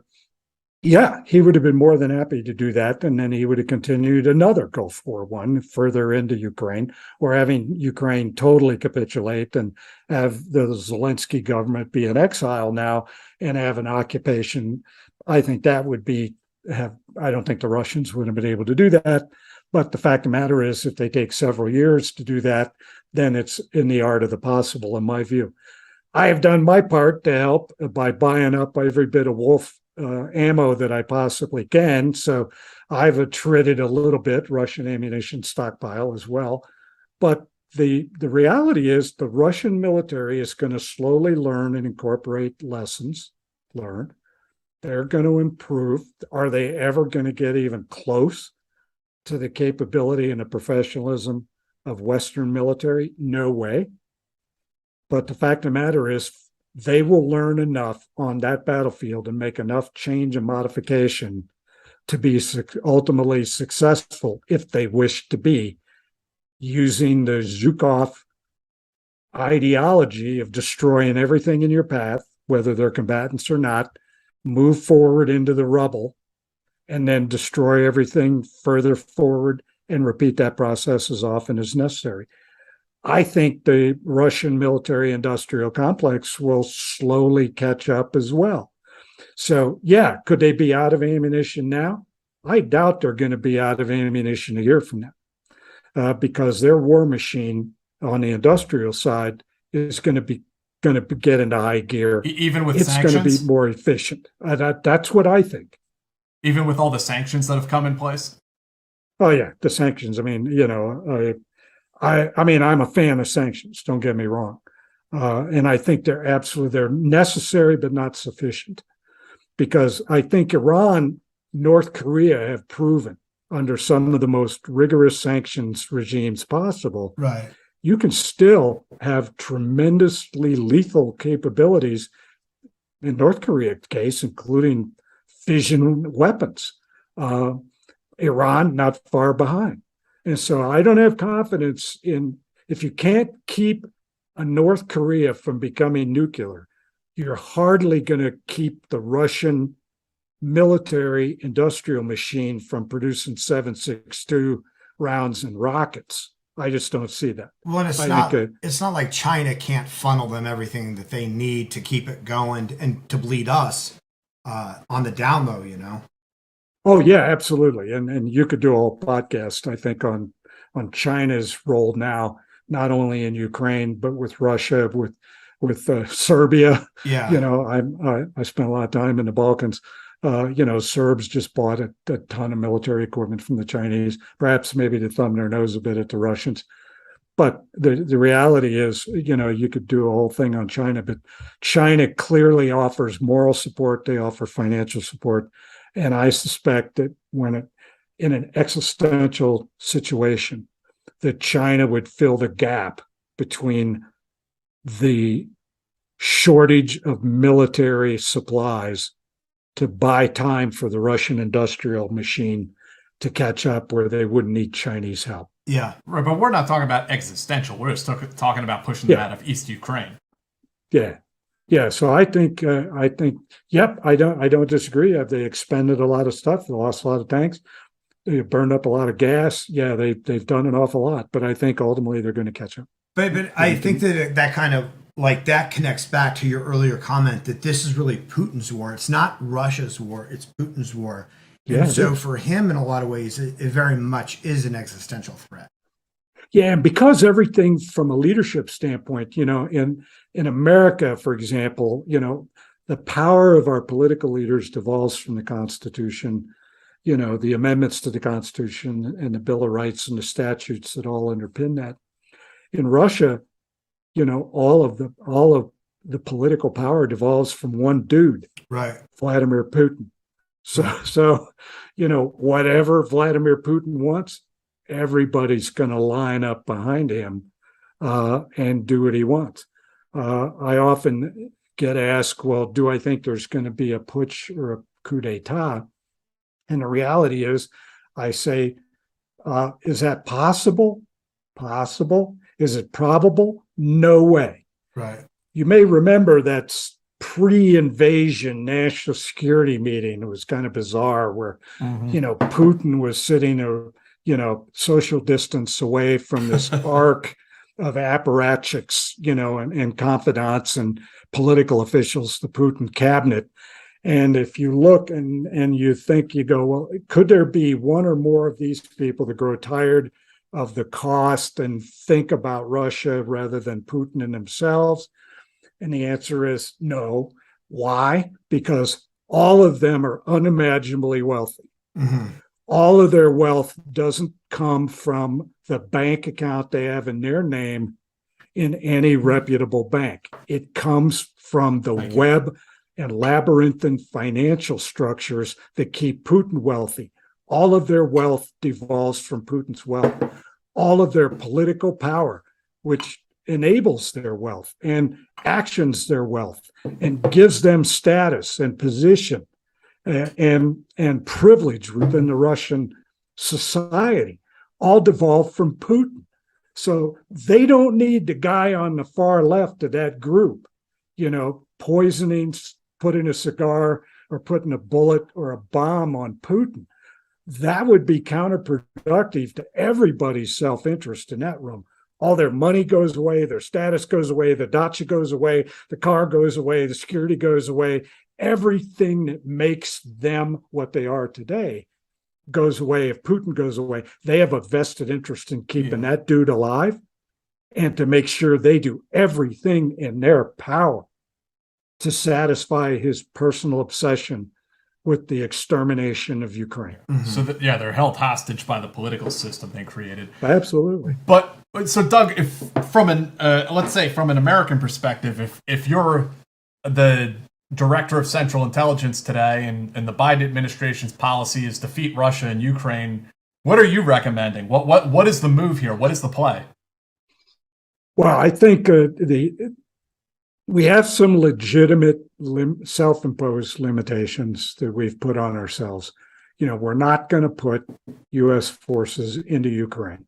yeah, he would have been more than happy to do that. And then he would have continued another Gulf War I further into Ukraine, or having Ukraine totally capitulate and have the Zelensky government be in exile now and have an occupation. I think that would I don't think the Russians would have been able to do that. But the fact of the matter is, if they take several years to do that, then it's in the art of the possible, in my view. I have done my part to help by buying up every bit of wolf ammo that I possibly can. So I've attrited a little bit Russian ammunition stockpile as well. But the reality is the Russian military is going to slowly learn and incorporate lessons learned. They're going to improve. Are they ever going to get even close to the capability and the professionalism of Western military? No way. But the fact of the matter is, they will learn enough on that battlefield and make enough change and modification to be ultimately successful, if they wish to be, using the Zhukov ideology of destroying everything in your path, whether they're combatants or not, move forward into the rubble, and then destroy everything further forward and repeat that process as often as necessary. I think the Russian military industrial complex will slowly catch up as well. So, yeah, could they be out of ammunition now? I doubt they're going to be out of ammunition a year from now, because their war machine on the industrial side is going to get into high gear. Even with it's sanctions? Going to be more efficient. That's what I think. Even with all the sanctions that have come in place? Oh yeah, the sanctions. I mean, I mean, I'm a fan of sanctions. Don't get me wrong, and I think they're necessary but not sufficient, because I think Iran, North Korea have proven under some of the most rigorous sanctions regimes possible, Right. You can still have tremendously lethal capabilities in North Korea's case, including fission weapons. Iran not far behind. And so I don't have confidence in, if you can't keep a North Korea from becoming nuclear, you're hardly going to keep the Russian military industrial machine from producing 7.62 rounds and rockets. I just don't see that. Well, and it's not like China can't funnel them everything that they need to keep it going and to bleed us on the down low, Oh yeah, absolutely. And you could do a whole podcast, I think, on China's role now, not only in Ukraine, but with Russia, with Serbia. Yeah. I spent a lot of time in the Balkans. Serbs just bought a ton of military equipment from the Chinese, perhaps maybe to thumb their nose a bit at the Russians. But the reality is, you could do a whole thing on China, but China clearly offers moral support. They offer financial support. And I suspect that in an existential situation, that China would fill the gap between the shortage of military supplies to buy time for the Russian industrial machine to catch up, where they wouldn't need Chinese help. Yeah. Right, but we're not talking about existential. We're just talking about pushing them out of East Ukraine. Yeah. Yeah. So I think, yep, I don't disagree. Have they expended a lot of stuff? They lost a lot of tanks. They burned up a lot of gas. Yeah, they've done an awful lot, but I think ultimately they're going to catch up. But I think that kind of like that connects back to your earlier comment that this is really Putin's war. It's not Russia's war. It's Putin's war. Yeah, and so for him, in a lot of ways, it very much is an existential threat. Yeah, and because everything from a leadership standpoint, in America, for example, the power of our political leaders devolves from the Constitution, the amendments to the Constitution and the Bill of Rights and the statutes that all underpin that. In Russia, all of the political power devolves from one dude, right? Vladimir Putin. So whatever Vladimir Putin wants, everybody's going to line up behind him and do what he wants. I often get asked, well, do I think there's going to be a putsch or a coup d'etat? And the reality is, I say, is that possible? Possible. Is it probable? No way. Right. You may remember that pre-invasion national security meeting. It was kind of bizarre where, Putin was sitting social distance away from this arc of apparatchiks, and confidants and political officials, the Putin cabinet. And if you look and you think, you go, well, could there be one or more of these people that grow tired of the cost and think about Russia rather than Putin and themselves? And the answer is no. Why? Because all of them are unimaginably wealthy. Mm-hmm. All of their wealth doesn't come from the bank account they have in their name in any reputable bank. It comes from the web and labyrinthine financial structures that keep Putin wealthy. All of their wealth devolves from Putin's wealth. All of their political power, which enables their wealth and actions their wealth and gives them status and position and privilege within the Russian society, all devolve from Putin. So they don't need the guy on the far left of that group, poisoning, putting a cigar or putting a bullet or a bomb on Putin. That would be counterproductive to everybody's self-interest in that room. All their money goes away, their status goes away, the dacha goes away, the car goes away, the security goes away. Everything that makes them what they are today goes away. If Putin goes away, they have a vested interest in keeping that dude alive and to make sure they do everything in their power to satisfy his personal obsession with the extermination of Ukraine. Mm-hmm. So they're held hostage by the political system they created. Absolutely. But so Doug, if from an let's say from an American perspective, if you're the director of Central Intelligence today and the Biden administration's policy is defeat Russia and Ukraine, what are you recommending? What is the move here? What is the play? Well, I think we have some legitimate self-imposed limitations that we've put on ourselves. We're not going to put U.S. forces into Ukraine.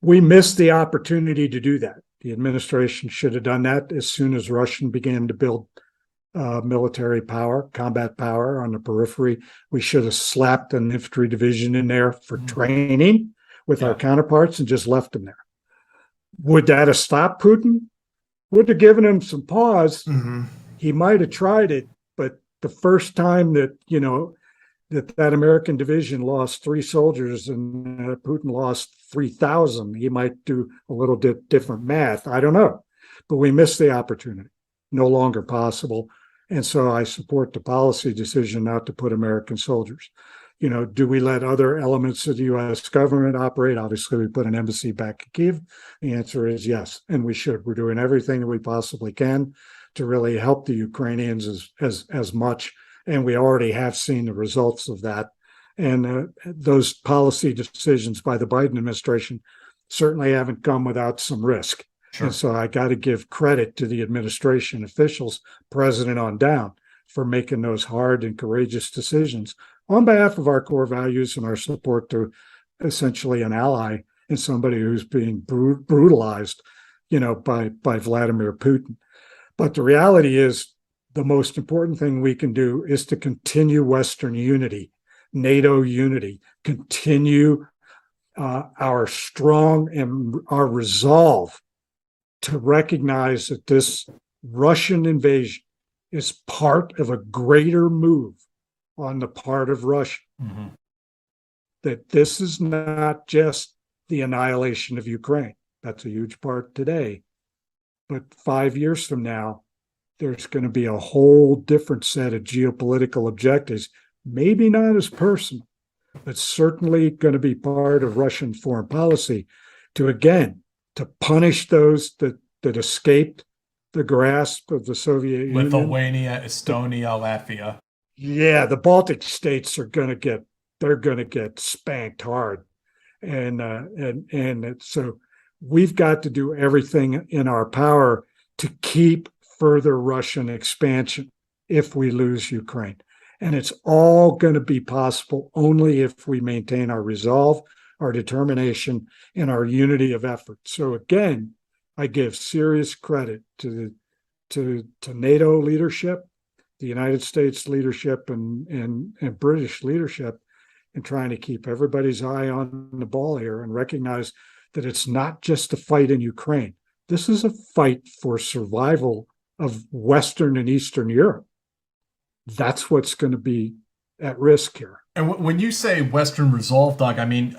We missed the opportunity to do that. The administration should have done that as soon as Russia began to build military power, combat power on the periphery. We should have slapped an infantry division in there for training with our counterparts and just left them there. Would that have stopped Putin? Would have given him some pause. Mm-hmm. He might have tried it, but the first time that that American division lost 3 soldiers and Putin lost 3,000, he might do a little different math. I don't know, but we missed the opportunity. No longer possible, and so I support the policy decision not to put American soldiers. Do we let other elements of the U.S. government operate? Obviously, we put an embassy back in Kyiv. The answer is yes, and we should. We're doing everything that we possibly can to really help the Ukrainians as much, and we already have seen the results of that. And those policy decisions by the Biden administration certainly haven't come without some risk. Sure. And so I got to give credit to the administration officials, president on down, for making those hard and courageous decisions on behalf of our core values and our support to essentially an ally and somebody who's being brutalized, by Vladimir Putin. But the reality is the most important thing we can do is to continue Western unity, NATO unity, continue our strong and our resolve to recognize that this Russian invasion is part of a greater move on the part of Russia. Mm-hmm. That this is not just the annihilation of Ukraine. That's a huge part today. But 5 years from now, there's going to be a whole different set of geopolitical objectives, maybe not as personal, but certainly going to be part of Russian foreign policy to punish those that escaped the grasp of the Soviet Union. Lithuania, Estonia, Latvia. Yeah, the Baltic states are going to get spanked hard, and so we've got to do everything in our power to keep further Russian expansion if we lose Ukraine, and it's all going to be possible only if we maintain our resolve, our determination, and our unity of effort. So again, I give serious credit to NATO leadership, the United States leadership, and British leadership in trying to keep everybody's eye on the ball here and recognize that it's not just a fight in Ukraine. This is a fight for survival of Western and Eastern Europe. That's what's going to be at risk here. And when you say Western resolve, Doug, I mean,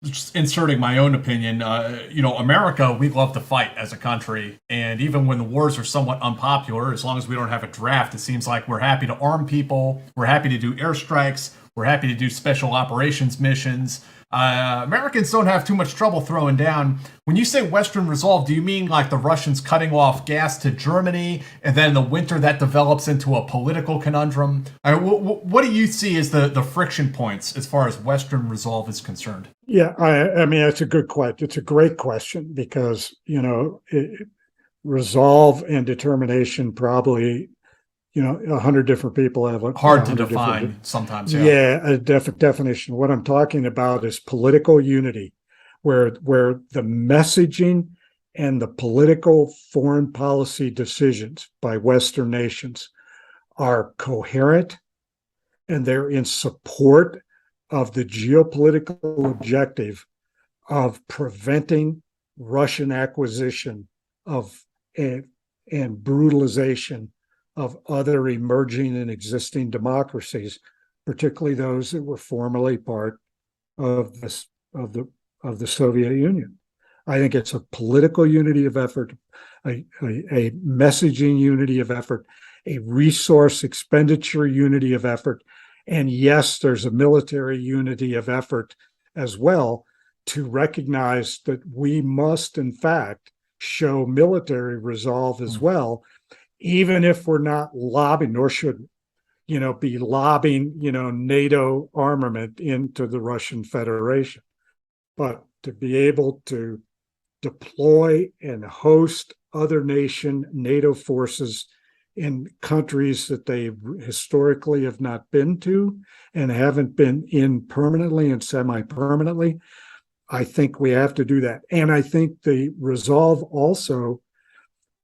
just inserting my own opinion, America, we love to fight as a country. And even when the wars are somewhat unpopular, as long as we don't have a draft, it seems like we're happy to arm people. We're happy to do airstrikes. We're happy to do special operations missions. Americans don't have too much trouble throwing down. When you say Western resolve, do you mean like the Russians cutting off gas to Germany and then in the winter that develops into a political conundrum? What do you see as the friction points as far as Western resolve is concerned? Yeah, I mean, it's a good question. It's a great question because, resolve and determination probably, 100 different people have hard to define sometimes. Yeah, a definition. What I'm talking about is political unity, where the messaging and the political foreign policy decisions by Western nations are coherent and they're in support of the geopolitical objective of preventing Russian acquisition of and brutalization of other emerging and existing democracies, particularly those that were formerly part of the Soviet Union. I think it's a political unity of effort, a messaging unity of effort, a resource expenditure unity of effort, and yes, there's a military unity of effort as well, to recognize that we must, in fact, show military resolve as well, even if we're not lobbying, nor should be lobbying, NATO armament into the Russian Federation. But to be able to deploy and host other NATO forces in countries that they historically have not been to and haven't been in permanently and semi-permanently, I think we have to do that. And I think the resolve also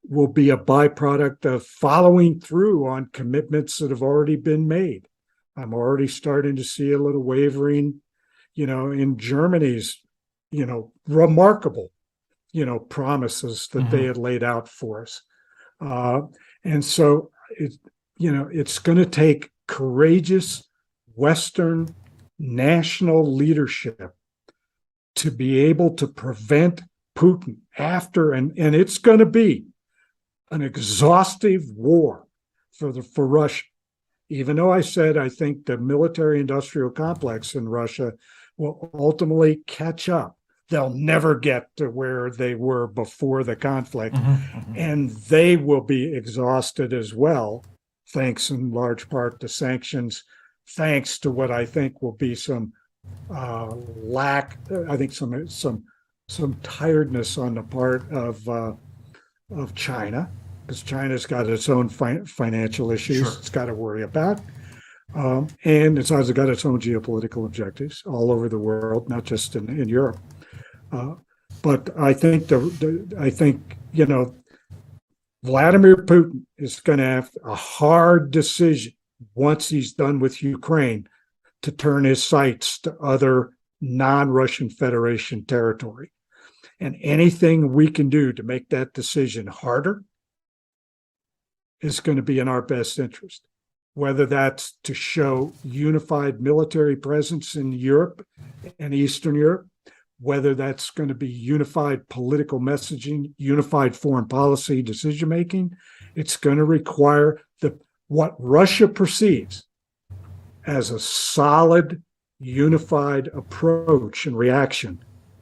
will be a byproduct of following through on commitments that have already been made. I'm already starting to see a little wavering, in Germany's, remarkable, promises that they had laid out for us. And so it's going to take courageous Western national leadership to be able to prevent Putin after, and it's going to be an exhaustive war for Russia. Even though I said I think the military-industrial complex in Russia will ultimately catch up. They'll never get to where they were before the conflict, and they will be exhausted as well, thanks in large part to sanctions, thanks to what I think will be some some tiredness on the part of China, because China's got its own financial issues it's got to worry about. And it's also got its own geopolitical objectives all over the world, not just in Europe. But I think Vladimir Putin is going to have a hard decision once he's done with Ukraine to turn his sights to other non-Russian Federation territory. And anything we can do to make that decision harder is going to be in our best interest, whether that's to show unified military presence in Europe and Eastern Europe, whether that's going to be unified political messaging, unified foreign policy decision-making. It's going to require what Russia perceives as a solid, unified approach and reaction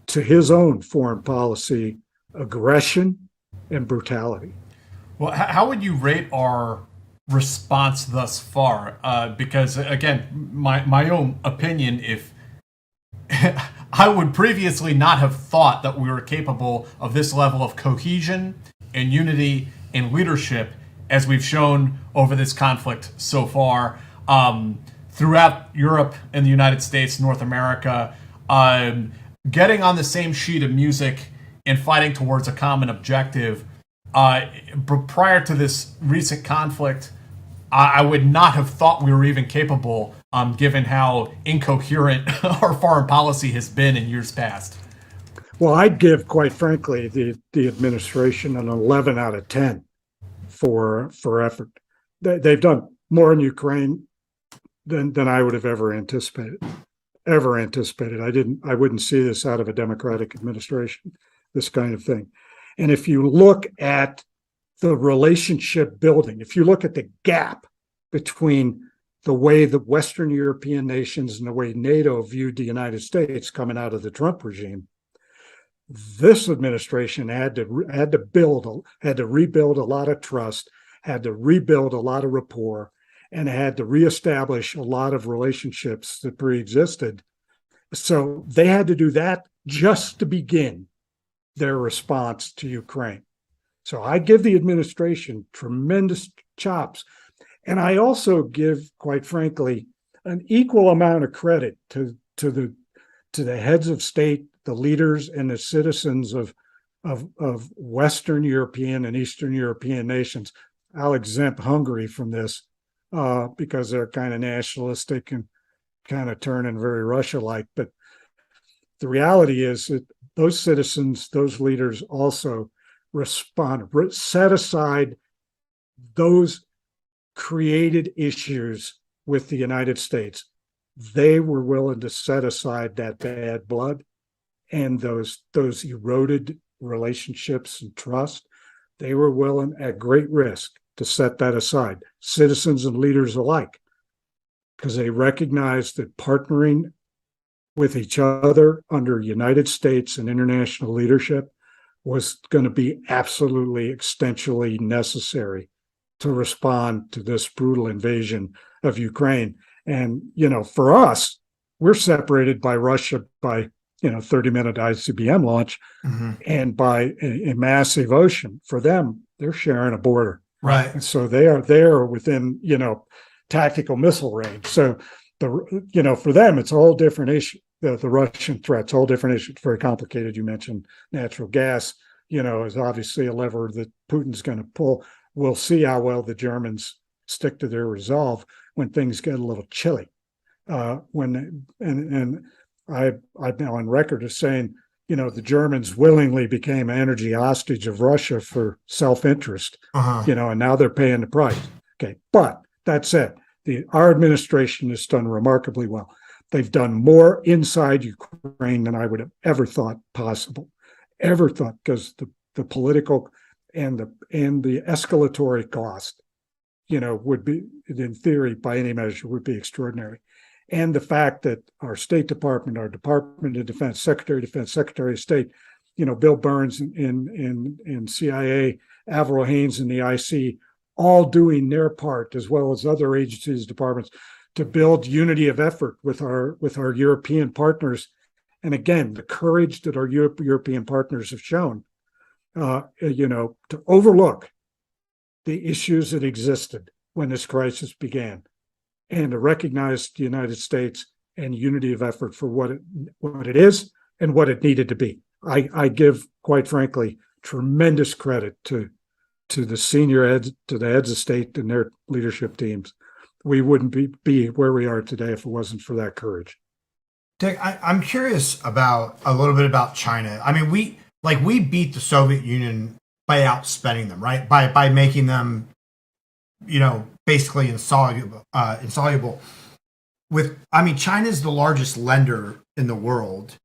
to his own foreign policy, aggression, and brutality. Well, how would you rate our response thus far? Because, again, my own opinion, if I would previously not have thought that we were capable of this level of cohesion and unity and leadership as we've shown over this conflict so far, throughout Europe and the United States, North America, getting on the same sheet of music and fighting towards a common objective. Prior to this recent conflict, I would not have thought we were even capable, given how incoherent our foreign policy has been in years past. Well, I'd give, quite frankly, the administration an 11 out of 10 for effort. They've done more in Ukraine than I would have ever anticipated. I wouldn't see this out of a Democratic administration, this kind of thing. And if you look at the relationship building, if you look at the gap between the way the Western European nations and the way NATO viewed the United States coming out of the Trump regime, this administration had to rebuild a lot of trust, had to rebuild a lot of rapport, and had to reestablish a lot of relationships that pre-existed. So they had to do that just to begin their response to Ukraine. So I give the administration tremendous chops. And I also give, quite frankly, an equal amount of credit to the heads of state, the leaders, and the citizens of Western European and Eastern European nations. I'll exempt Hungary from this, because they're kind of nationalistic and kind of turning very Russia-like. But the reality is that those citizens, those leaders also set aside those created issues with the United States. They were willing to set aside that bad blood and those eroded relationships and trust. They were willing at great risk to set that aside, citizens and leaders alike, because they recognized that partnering with each other under United States and international leadership was going to be absolutely existentially necessary to respond to this brutal invasion of Ukraine. And, for us, we're separated by Russia by, 30-minute ICBM launch and by a massive ocean. For them, they're sharing a border. Right. And so they are within, tactical missile range. So, for them, it's a whole different issue. The Russian threat's a whole different issue. It's very complicated. You mentioned natural gas, is obviously a lever that Putin's going to pull. We'll see how well the Germans stick to their resolve when things get a little chilly. I've been on record as saying, the Germans willingly became an energy hostage of Russia for self-interest, and now they're paying the price. Okay, but that said, our administration has done remarkably well. They've done more inside Ukraine than I would have ever thought possible, because the political and the escalatory cost, would be, in theory, by any measure, would be extraordinary. And the fact that our State Department, our Department of Defense, Secretary of Defense, Secretary of State, Bill Burns in CIA, Avril Haines in the IC, all doing their part, as well as other agencies, departments, to build unity of effort with our European partners. And again, the courage that our European partners have shown, to overlook the issues that existed when this crisis began, and to recognize the United States and unity of effort for what it is and what it needed to be. I give, quite frankly, tremendous credit to the senior heads, to the heads of state and their leadership teams. We wouldn't be where we are today if it wasn't for that courage. Dick, I'm curious about a little bit about China. I mean, we beat the Soviet Union by outspending them, right? By making them, basically insoluble. China's the largest lender in the world.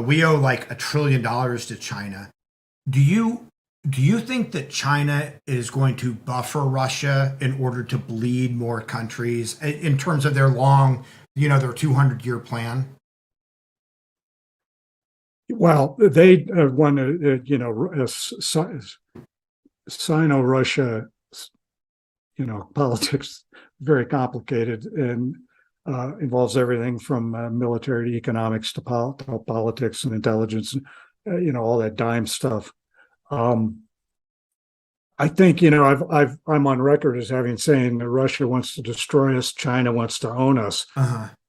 We owe like $1 trillion to China. Do you think that China is going to buffer Russia in order to bleed more countries in terms of their long, their 200-year plan? Well, they want to, Sino-Russia, politics, very complicated and involves everything from military to economics to politics and intelligence, all that dime stuff. I think, I'm on record as having saying that Russia wants to destroy us, China wants to own us,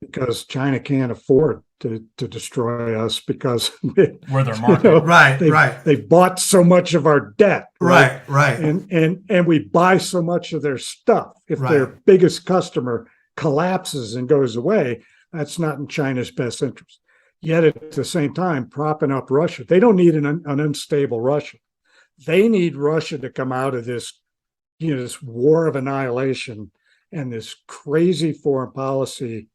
because China can't afford to destroy us because we're their market. They bought so much of our debt. Right. And we buy so much of their stuff. If their biggest customer collapses and goes away, that's not in China's best interest. Yet at the same time, propping up Russia, they don't need an unstable Russia. They need Russia to come out of this, this war of annihilation and this crazy foreign policy,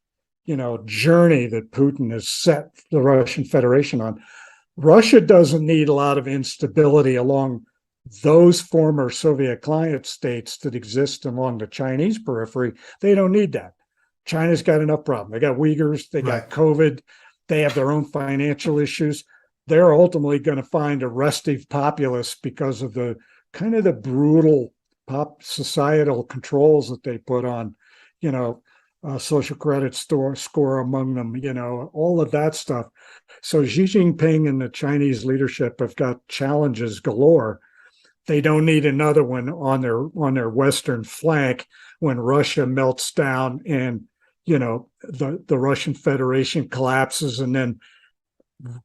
journey that Putin has set the Russian Federation on. Russia doesn't need a lot of instability along those former Soviet client states that exist along the Chinese periphery. They don't need that. China's got enough problem. They got Uyghurs, they got COVID, they have their own financial issues. They're ultimately going to find a restive populace because of the kind of the brutal societal controls that they put on, social credit score among them, all of that stuff. So Xi Jinping and the Chinese leadership have got challenges galore. They don't need another one on their western flank when Russia melts down and the Russian Federation collapses, and then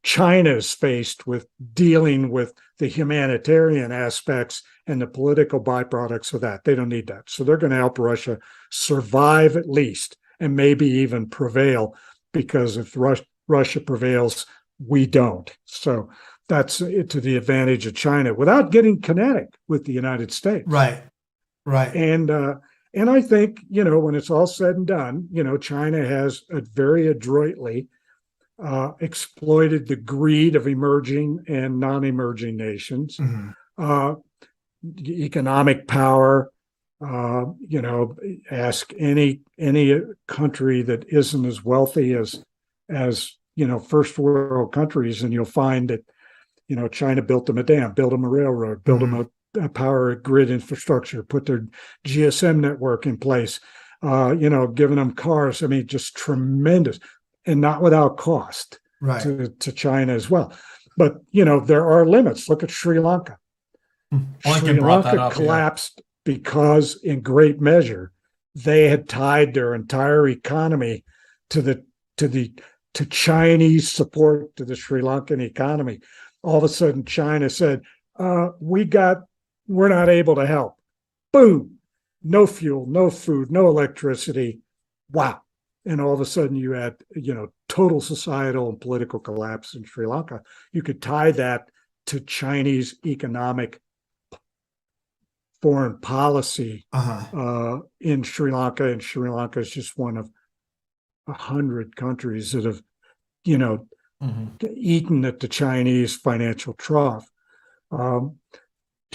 China is faced with dealing with the humanitarian aspects and the political byproducts of that. They don't need that. So they're going to help Russia survive at least, and maybe even prevail, because if Russia prevails, we don't. So that's to the advantage of China without getting kinetic with the United States. Right. And I think, when it's all said and done, China has very adroitly exploited the greed of emerging and non-emerging nations, economic power. Ask any country that isn't as wealthy as first world countries, and you'll find that China built them a dam, built them a railroad, built them a power grid infrastructure, put their GSM network in place, giving them cars. I mean, just tremendous, and not without cost to China as well. But there are limits. Look at Sri Lanka. Sri Lanka collapsed because, in great measure, they had tied their entire economy to Chinese support to the Sri Lankan economy. All of a sudden, China said, we're not able to help. Boom. No fuel, no food, no electricity. Wow. And all of a sudden you had, total societal and political collapse in Sri Lanka. You could tie that to Chinese economic foreign policy in Sri Lanka. And Sri Lanka is just one of 100 countries that have, eaten at the Chinese financial trough. To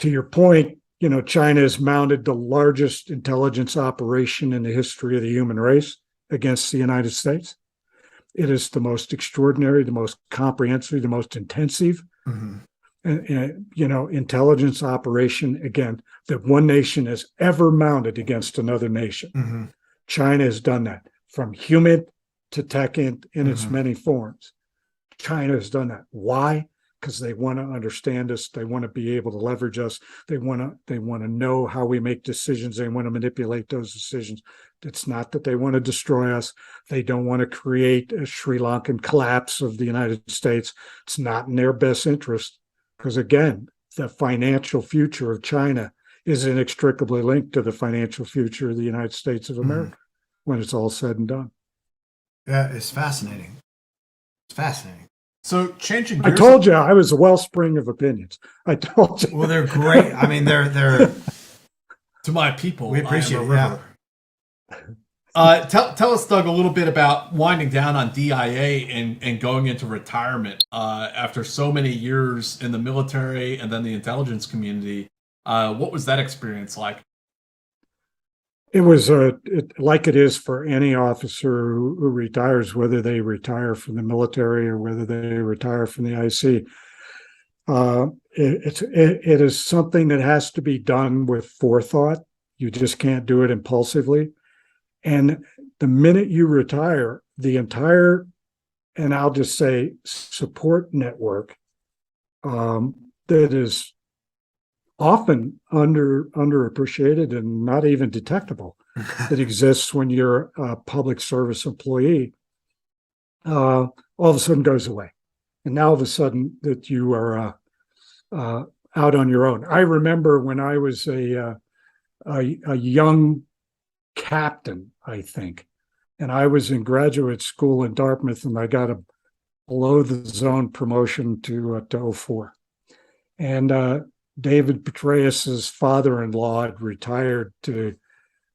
your point, China has mounted the largest intelligence operation in the history of the human race against the United States. It is the most extraordinary, the most comprehensive, the most intensive, intelligence operation, again, that one nation has ever mounted against another nation. China has done that, from human to tech in its many forms. China has done that. Why? Because they want to understand us. They want to be able to leverage us. They want to know how we make decisions. They want to manipulate those decisions. It's not that they want to destroy us. They don't want to create a Sri Lankan collapse of the United States. It's not in their best interest, because, again, the financial future of China is inextricably linked to the financial future of the United States of America when it's all said and done. Yeah, it's fascinating. It's fascinating. So changing gears. I told you I was a wellspring of opinions. I told you. Well, they're great. I mean, they're To my people, we appreciate it. Tell us, Doug, a little bit about winding down on DIA and going into retirement after so many years in the military and then the intelligence community. What was that experience like? It was like it is for any officer who retires, whether they retire from the military or whether they retire from the IC. It is something that has to be done with forethought. You just can't do it impulsively. And the minute you retire, the entire, and I'll just say, support network that is often underappreciated and not even detectable that exists when you're a public service employee, all of a sudden goes away. And now all of a sudden that you are out on your own. I remember when I was a young captain, I think, and I was in graduate school in Dartmouth, and I got a below the zone promotion to 04. And David Petraeus's father-in-law had retired to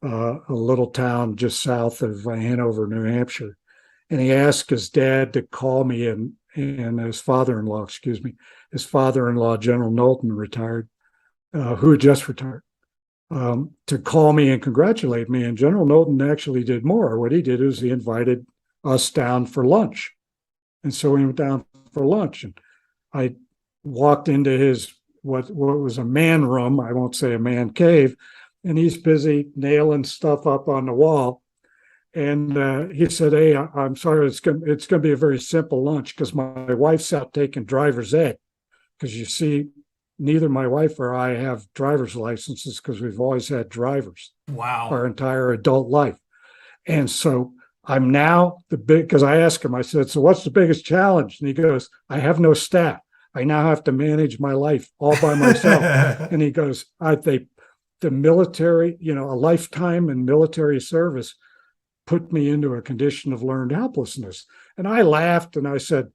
a little town just south of Hanover, New Hampshire. And he asked his dad to call me, and his father-in-law, General Knowlton, retired, who had just retired, to call me and congratulate me. And General Knowlton actually did more. What he did is he invited us down for lunch. And so we went down for lunch, and I walked into his what was a man room, I won't say a man cave, and he's busy nailing stuff up on the wall. And he said, "Hey, I'm sorry, it's going to be a very simple lunch because my wife's out taking driver's ed. Because you see, neither my wife or I have driver's licenses because we've always had drivers Wow. our entire adult life. And so I'm now because I asked him, I said, so what's the biggest challenge? And he goes, I have no staff. I now have to manage my life all by myself. And he goes, the military, a lifetime in military service put me into a condition of learned helplessness. And I laughed and I said,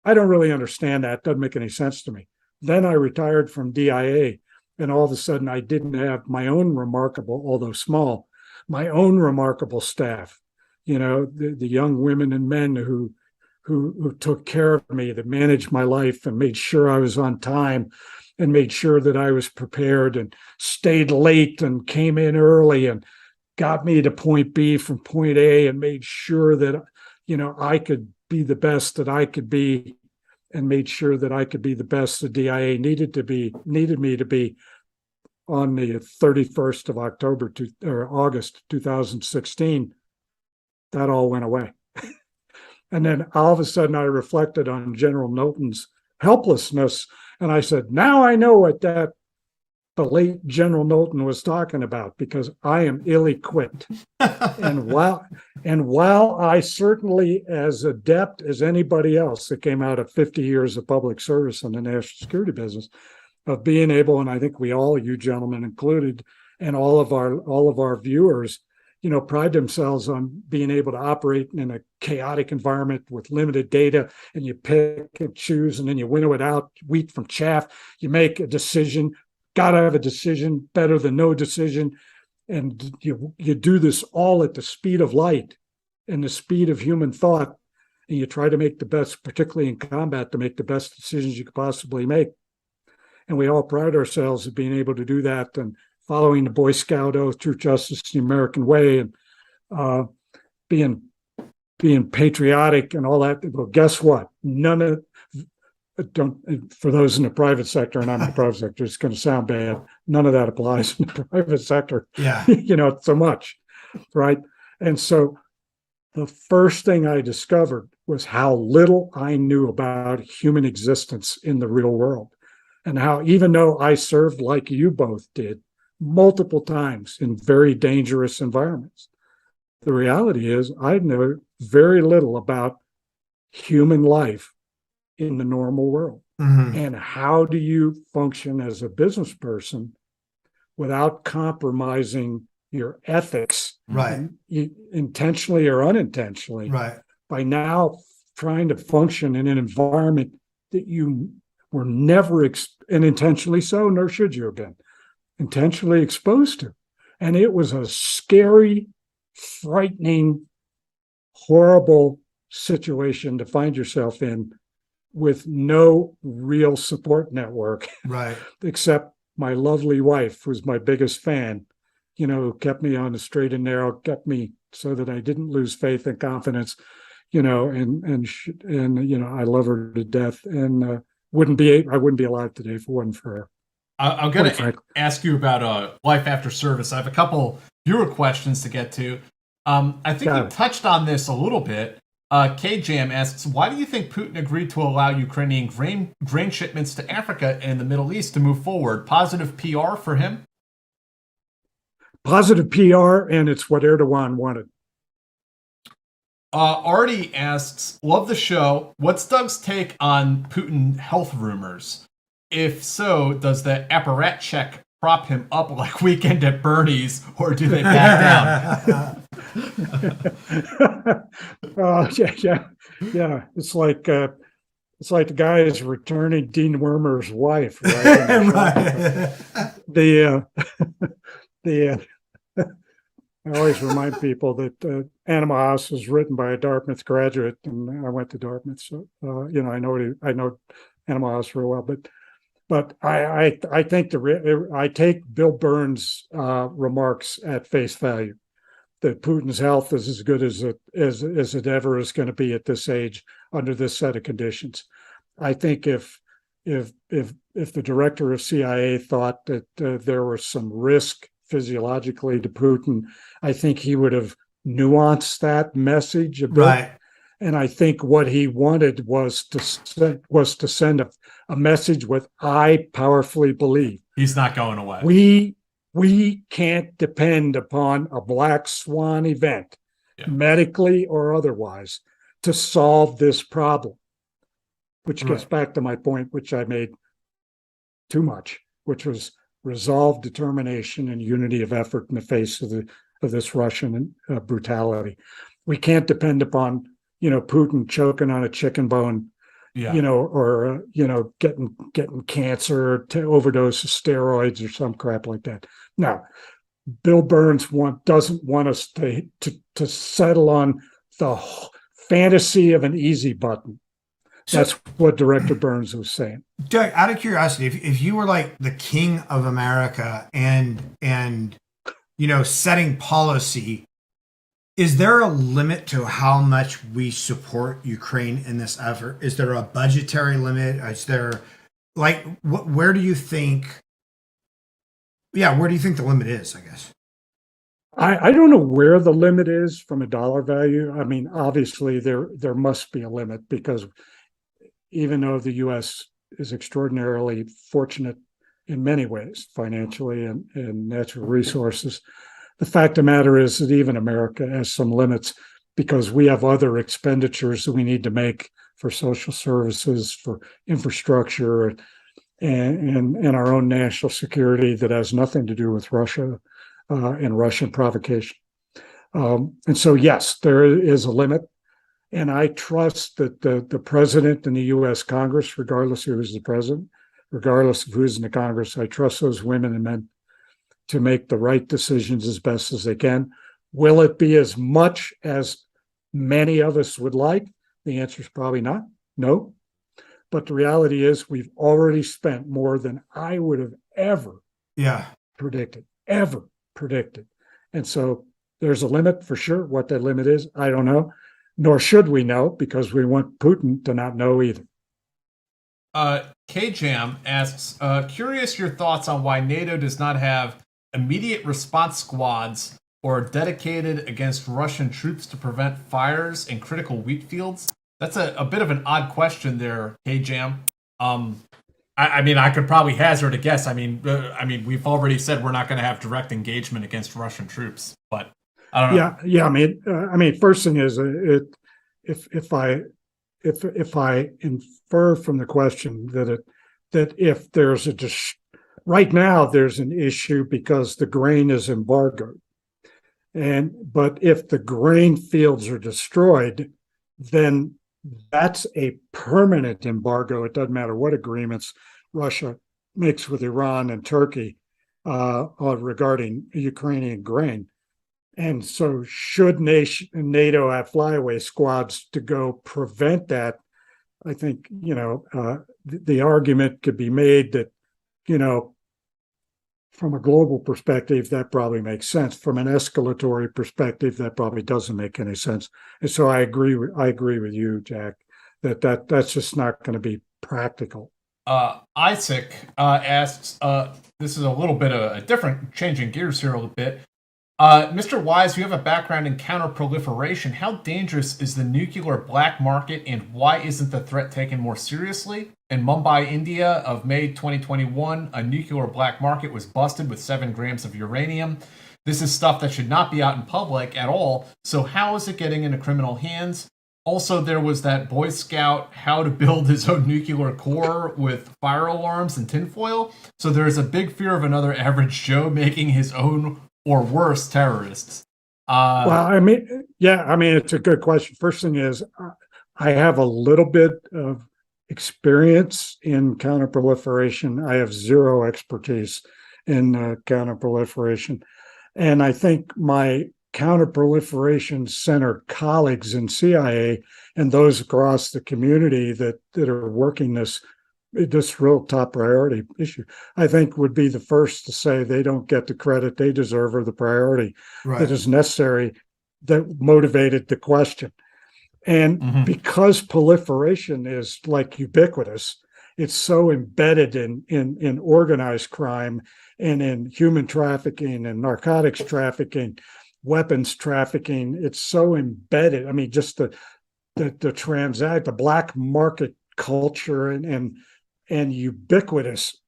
I don't really understand that. It doesn't make any sense to me. Then I retired from DIA, and all of a sudden I didn't have my own remarkable, although small, my own remarkable staff. The young women and men who took care of me, that managed my life and made sure I was on time and made sure that I was prepared and stayed late and came in early and got me to point B from point A and made sure that, I could be the best that I could be, and made sure that I could be the best the DIA needed me to be on the 31st of August 2016. That all went away. And then all of a sudden I reflected on General Knowlton's helplessness. And I said, now I know what the late General Knowlton was talking about, because I am ill-equipped. and while I certainly as adept as anybody else that came out of 50 years of public service in the national security business, of being able, and I think we all, you gentlemen included, and all of our viewers, pride themselves on being able to operate in a chaotic environment with limited data, and you pick and choose, and then you winnow it out, wheat from chaff. You make a decision, got to have a decision, better than no decision. And you do this all at the speed of light and the speed of human thought. And you try to make the best, particularly in combat, to make the best decisions you could possibly make. And we all pride ourselves of being able to do that, and following the Boy Scout oath, truth, justice, the American way, and being patriotic and all that. Well, guess what? For those in the private sector, and I'm in the private sector, it's going to sound bad. None of that applies in the private sector. Yeah. So much, right? And so the first thing I discovered was how little I knew about human existence in the real world, and how, even though I served like you both did, multiple times in very dangerous environments, the reality is I know very little about human life in the normal world. Mm-hmm. And how do you function as a business person without compromising your ethics, Right. Intentionally or unintentionally, Right. by now trying to function in an environment that you were never, and intentionally so, nor should you have been, intentionally exposed to. And it was a scary, frightening, horrible situation to find yourself in, with no real support network, Right. except my lovely wife, who's my biggest fan, who kept me on the straight and narrow, kept me so that I didn't lose faith and confidence, and I love her to death, and I wouldn't be alive today if it wasn't for her. I'm going to ask you about life after service. I have a couple viewer questions to get to. I think you touched on this a little bit. K-Jam asks, why do you think Putin agreed to allow Ukrainian grain shipments to Africa and the Middle East to move forward? Positive PR for him? Positive PR, and it's what Erdogan wanted. Artie asks, love the show. What's Doug's take on Putin health rumors? If so, does the apparat check prop him up like Weekend at Bernie's, or do they back down? Yeah. It's like the guy is returning Dean Wormer's wife, right? Right. I always remind people that Animal House was written by a Dartmouth graduate, and I went to Dartmouth, so I know Animal House real well. But I think I take Bill Burns' remarks at face value, that Putin's health is as good as it ever is going to be at this age under this set of conditions. I think if the director of CIA thought that there was some risk physiologically to Putin, I think he would have nuanced that message a bit. Right. And I think what he wanted was to send a message with, I powerfully believe he's not going away. We can't depend upon a black swan event medically or otherwise, to solve this problem. Which gets Right. back to my point, which I made too much, which was resolve, determination, and unity of effort in the face of this Russian brutality. We can't depend upon Putin choking on a chicken bone, or getting cancer, to overdose of steroids or some crap like that. No, Bill Burns doesn't want us to settle on the fantasy of an easy button. That's what Director Burns was saying. Doug, out of curiosity, if you were like the king of America and setting policy, is there a limit to how much we support Ukraine in this effort? Is there a budgetary limit? Is there where do you think? Yeah, where do you think the limit is? I guess. I don't know where the limit is from a dollar value. I mean, obviously there must be a limit, because even though the U.S. is extraordinarily fortunate in many ways, financially and natural resources, the fact of the matter is that even America has some limits, because we have other expenditures that we need to make for social services, for infrastructure, and our own national security that has nothing to do with Russia and Russian provocation. And so, yes, there is a limit. And I trust that the president and the U.S. Congress, regardless of who's the president, regardless of who's in the Congress, I trust those women and men to make the right decisions as best as they can. Will it be as much as many of us would like? The answer is probably not. No. But the reality is we've already spent more than I would have ever predicted. And so there's a limit for sure. What that limit is, I don't know. Nor should we know, because we want Putin to not know either. K-Jam asks, curious your thoughts on why NATO does not have immediate response squads or dedicated against Russian troops to prevent fires in critical wheat fields. That's a bit of an odd question there, K-Jam. I mean, I could probably hazard a guess. I mean, we've already said we're not going to have direct engagement against Russian troops, but I don't know. Yeah. I mean, first thing is, if I infer from the question that if there's right now there's an issue because the grain is embargoed, but if the grain fields are destroyed, then that's a permanent embargo. It doesn't matter what agreements Russia makes with Iran and Turkey regarding Ukrainian grain. And so should NATO have flyaway squads to go prevent that? I think, the argument could be made that, from a global perspective, that probably makes sense. From an escalatory perspective, that probably doesn't make any sense. And so I agree with you, Jack, that's just not going to be practical. Isaac asks, this is a little bit of a different, changing gears here a little bit. Mr. Wise, you have a background in counter-proliferation. How dangerous is the nuclear black market, and why isn't the threat taken more seriously? In Mumbai, India, of May 2021, a nuclear black market was busted with 7 grams of uranium. This is stuff that should not be out in public at all, so how is it getting into criminal hands? Also, there was that Boy Scout how to build his own nuclear core with fire alarms and tinfoil, so there is a big fear of another average Joe making his own or worse terrorists. It's a good question. First thing is, I have a little bit of experience in counterproliferation. I have zero expertise in counterproliferation. And I think my counterproliferation center colleagues in CIA and those across the community that are working this real top priority issue, I think would be the first to say they don't get the credit they deserve or the priority that is necessary that motivated the question. And because proliferation is like ubiquitous, it's so embedded in organized crime and in human trafficking and narcotics trafficking, weapons trafficking. It's so embedded. I mean, just the black market culture and ubiquitous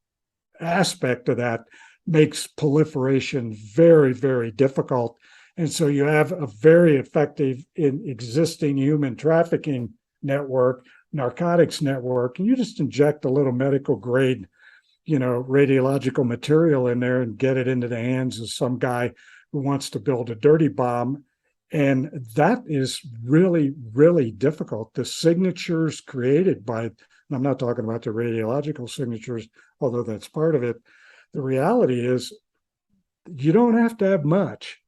aspect of that makes proliferation very, very difficult. And so you have a very effective in existing human trafficking network, narcotics network, and you just inject a little medical grade, radiological material in there and get it into the hands of some guy who wants to build a dirty bomb. And that is really, really difficult. The signatures created by, and I'm not talking about the radiological signatures, although that's part of it. The reality is you don't have to have much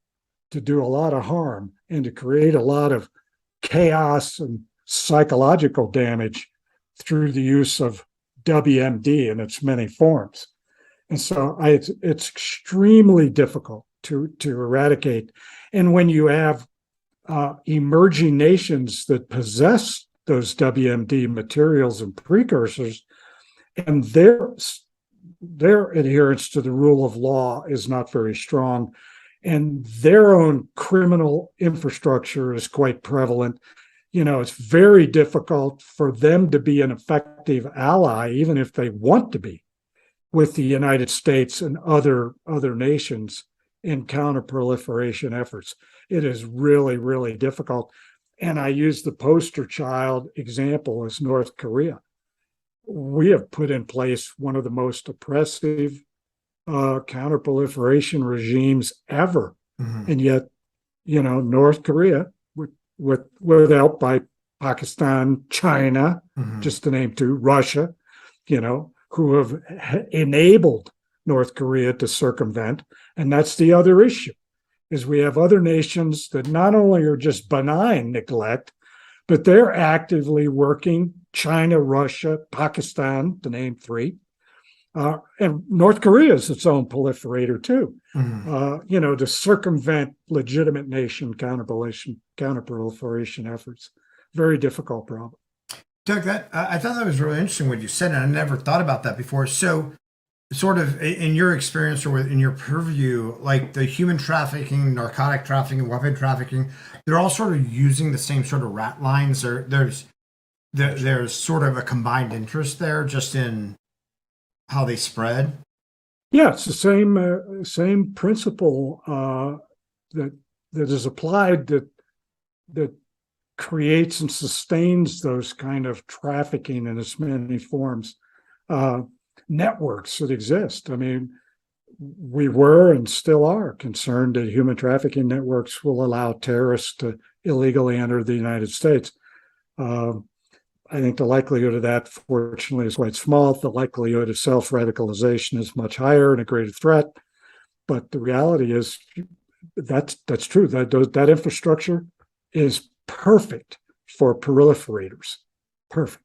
to do a lot of harm and to create a lot of chaos and psychological damage through the use of WMD in its many forms. And so it's extremely difficult to eradicate. And when you have emerging nations that possess those WMD materials and precursors, and their adherence to the rule of law is not very strong, and their own criminal infrastructure is quite prevalent, it's very difficult for them to be an effective ally, even if they want to be, with the United States and other nations in counter-proliferation efforts. It is really, really difficult. And I use the poster child example as North Korea. We have put in place one of the most oppressive counter-proliferation regimes ever. Mm-hmm. And yet, North Korea, with help by Pakistan, China, mm-hmm. just to name two, Russia, who have enabled North Korea to circumvent. And that's the other issue, is we have other nations that not only are just benign neglect, but they're actively working, China, Russia, Pakistan, to name three. And North Korea is its own proliferator too, mm-hmm. To circumvent legitimate nation counter-proliferation efforts. Very difficult problem. Doug, I thought that was really interesting what you said, and I never thought about that before. So, sort of in your experience or in your purview, like the human trafficking, narcotic trafficking, weapon trafficking, they're all sort of using the same sort of rat lines. There's sort of a combined interest there, just in how they spread. Yeah, it's the same principle that is applied that creates and sustains those kind of trafficking in its many forms. Networks that exist. I mean, we were and still are concerned that human trafficking networks will allow terrorists to illegally enter the United States. I think the likelihood of that, fortunately, is quite small. The likelihood of self-radicalization is much higher and a greater threat. But the reality is that's true. That infrastructure is perfect for proliferators. Perfect.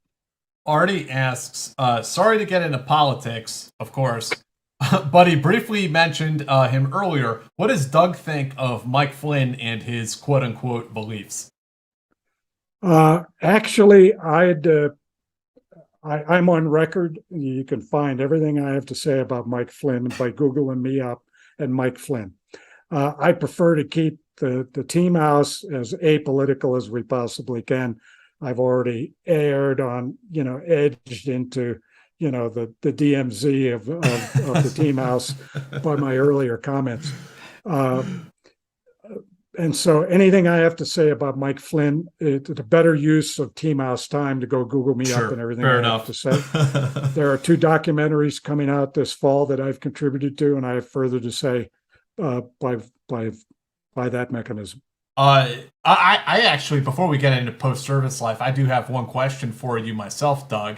Artie asks, sorry to get into politics, of course, but he briefly mentioned him earlier. What does Doug think of Mike Flynn and his quote-unquote beliefs? Actually, I'm on record. You can find everything I have to say about Mike Flynn by Googling me up and Mike Flynn. I prefer to keep the team house as apolitical as we possibly can. I've already aired on, edged into, the DMZ of the team house by my earlier comments. And so anything I have to say about Mike Flynn, it's a better use of team house time to go Google me up and everything I have to say. There are 2 documentaries coming out this fall that I've contributed to, and I have further to say by that mechanism. I actually, before we get into post-service life, I do have one question for you myself, Doug.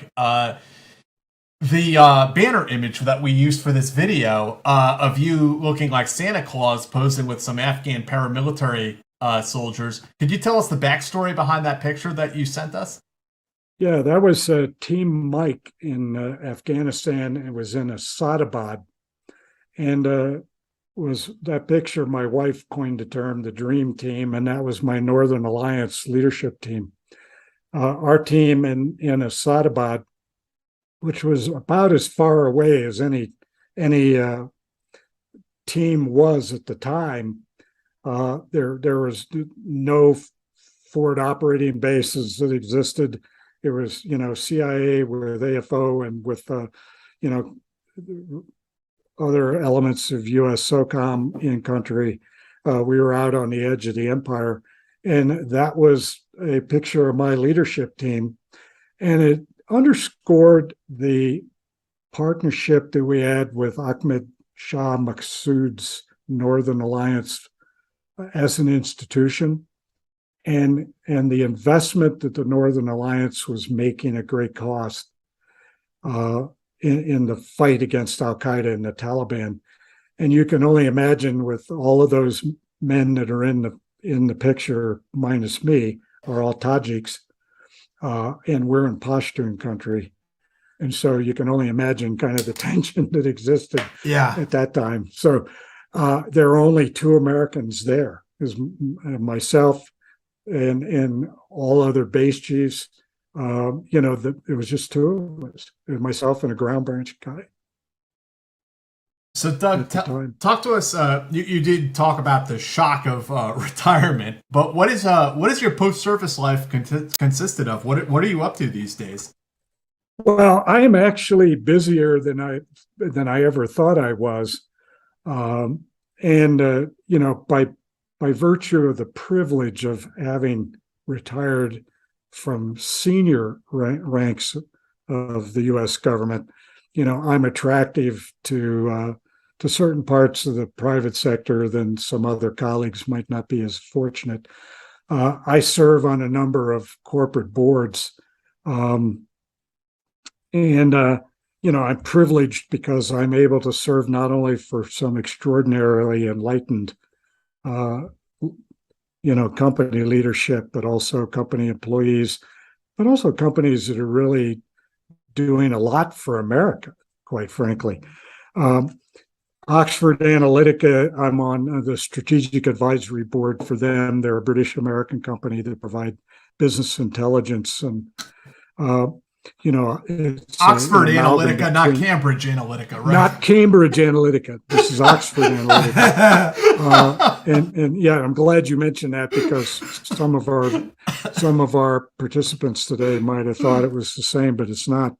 The banner image that we used for this video of you looking like Santa Claus posing with some Afghan paramilitary soldiers. Could you tell us the backstory behind that picture that you sent us? Yeah, that was Team Mike in Afghanistan. It was in Asadabad. And was that picture, my wife coined the term the dream team, and that was my Northern Alliance leadership team. Our team in Asadabad, which was about as far away as any team was at the time. There was no forward operating bases that existed. It was, CIA with AFO and with, other elements of U.S. SOCOM in country. We were out on the edge of the empire, and that was a picture of my leadership team, and it underscored the partnership that we had with Ahmed Shah Massoud's Northern Alliance as an institution, and the investment that the Northern Alliance was making at great cost in the fight against Al Qaeda and the Taliban. And you can only imagine, with all of those men that are in the picture, minus me, are all Tajiks, and we're in Pashtun country. And so you can only imagine kind of the tension that existed at that time. So there are only two Americans there, is myself and all other base chiefs. It was just two of us, myself and a ground branch guy. So Doug, talk to us. You did talk about the shock of retirement, but what is your post-service life consisted of? What are you up to these days? Well, I am actually busier than I ever thought I was, by virtue of the privilege of having retired from senior ranks of the U.S. government, I'm attractive to certain parts of the private sector than some other colleagues might not be as fortunate. I serve on a number of corporate boards, I'm privileged because I'm able to serve not only for some extraordinarily enlightened, company leadership, but also company employees, but also companies that are really doing a lot for America, quite frankly. Oxford Analytica, I'm on the strategic advisory board for them. They're a British American company that provide business intelligence and, Oxford Analytica, not Cambridge Analytica, right? Not Cambridge Analytica. This is Oxford Analytica. I'm glad you mentioned that, because some of our participants today might have thought it was the same, but it's not.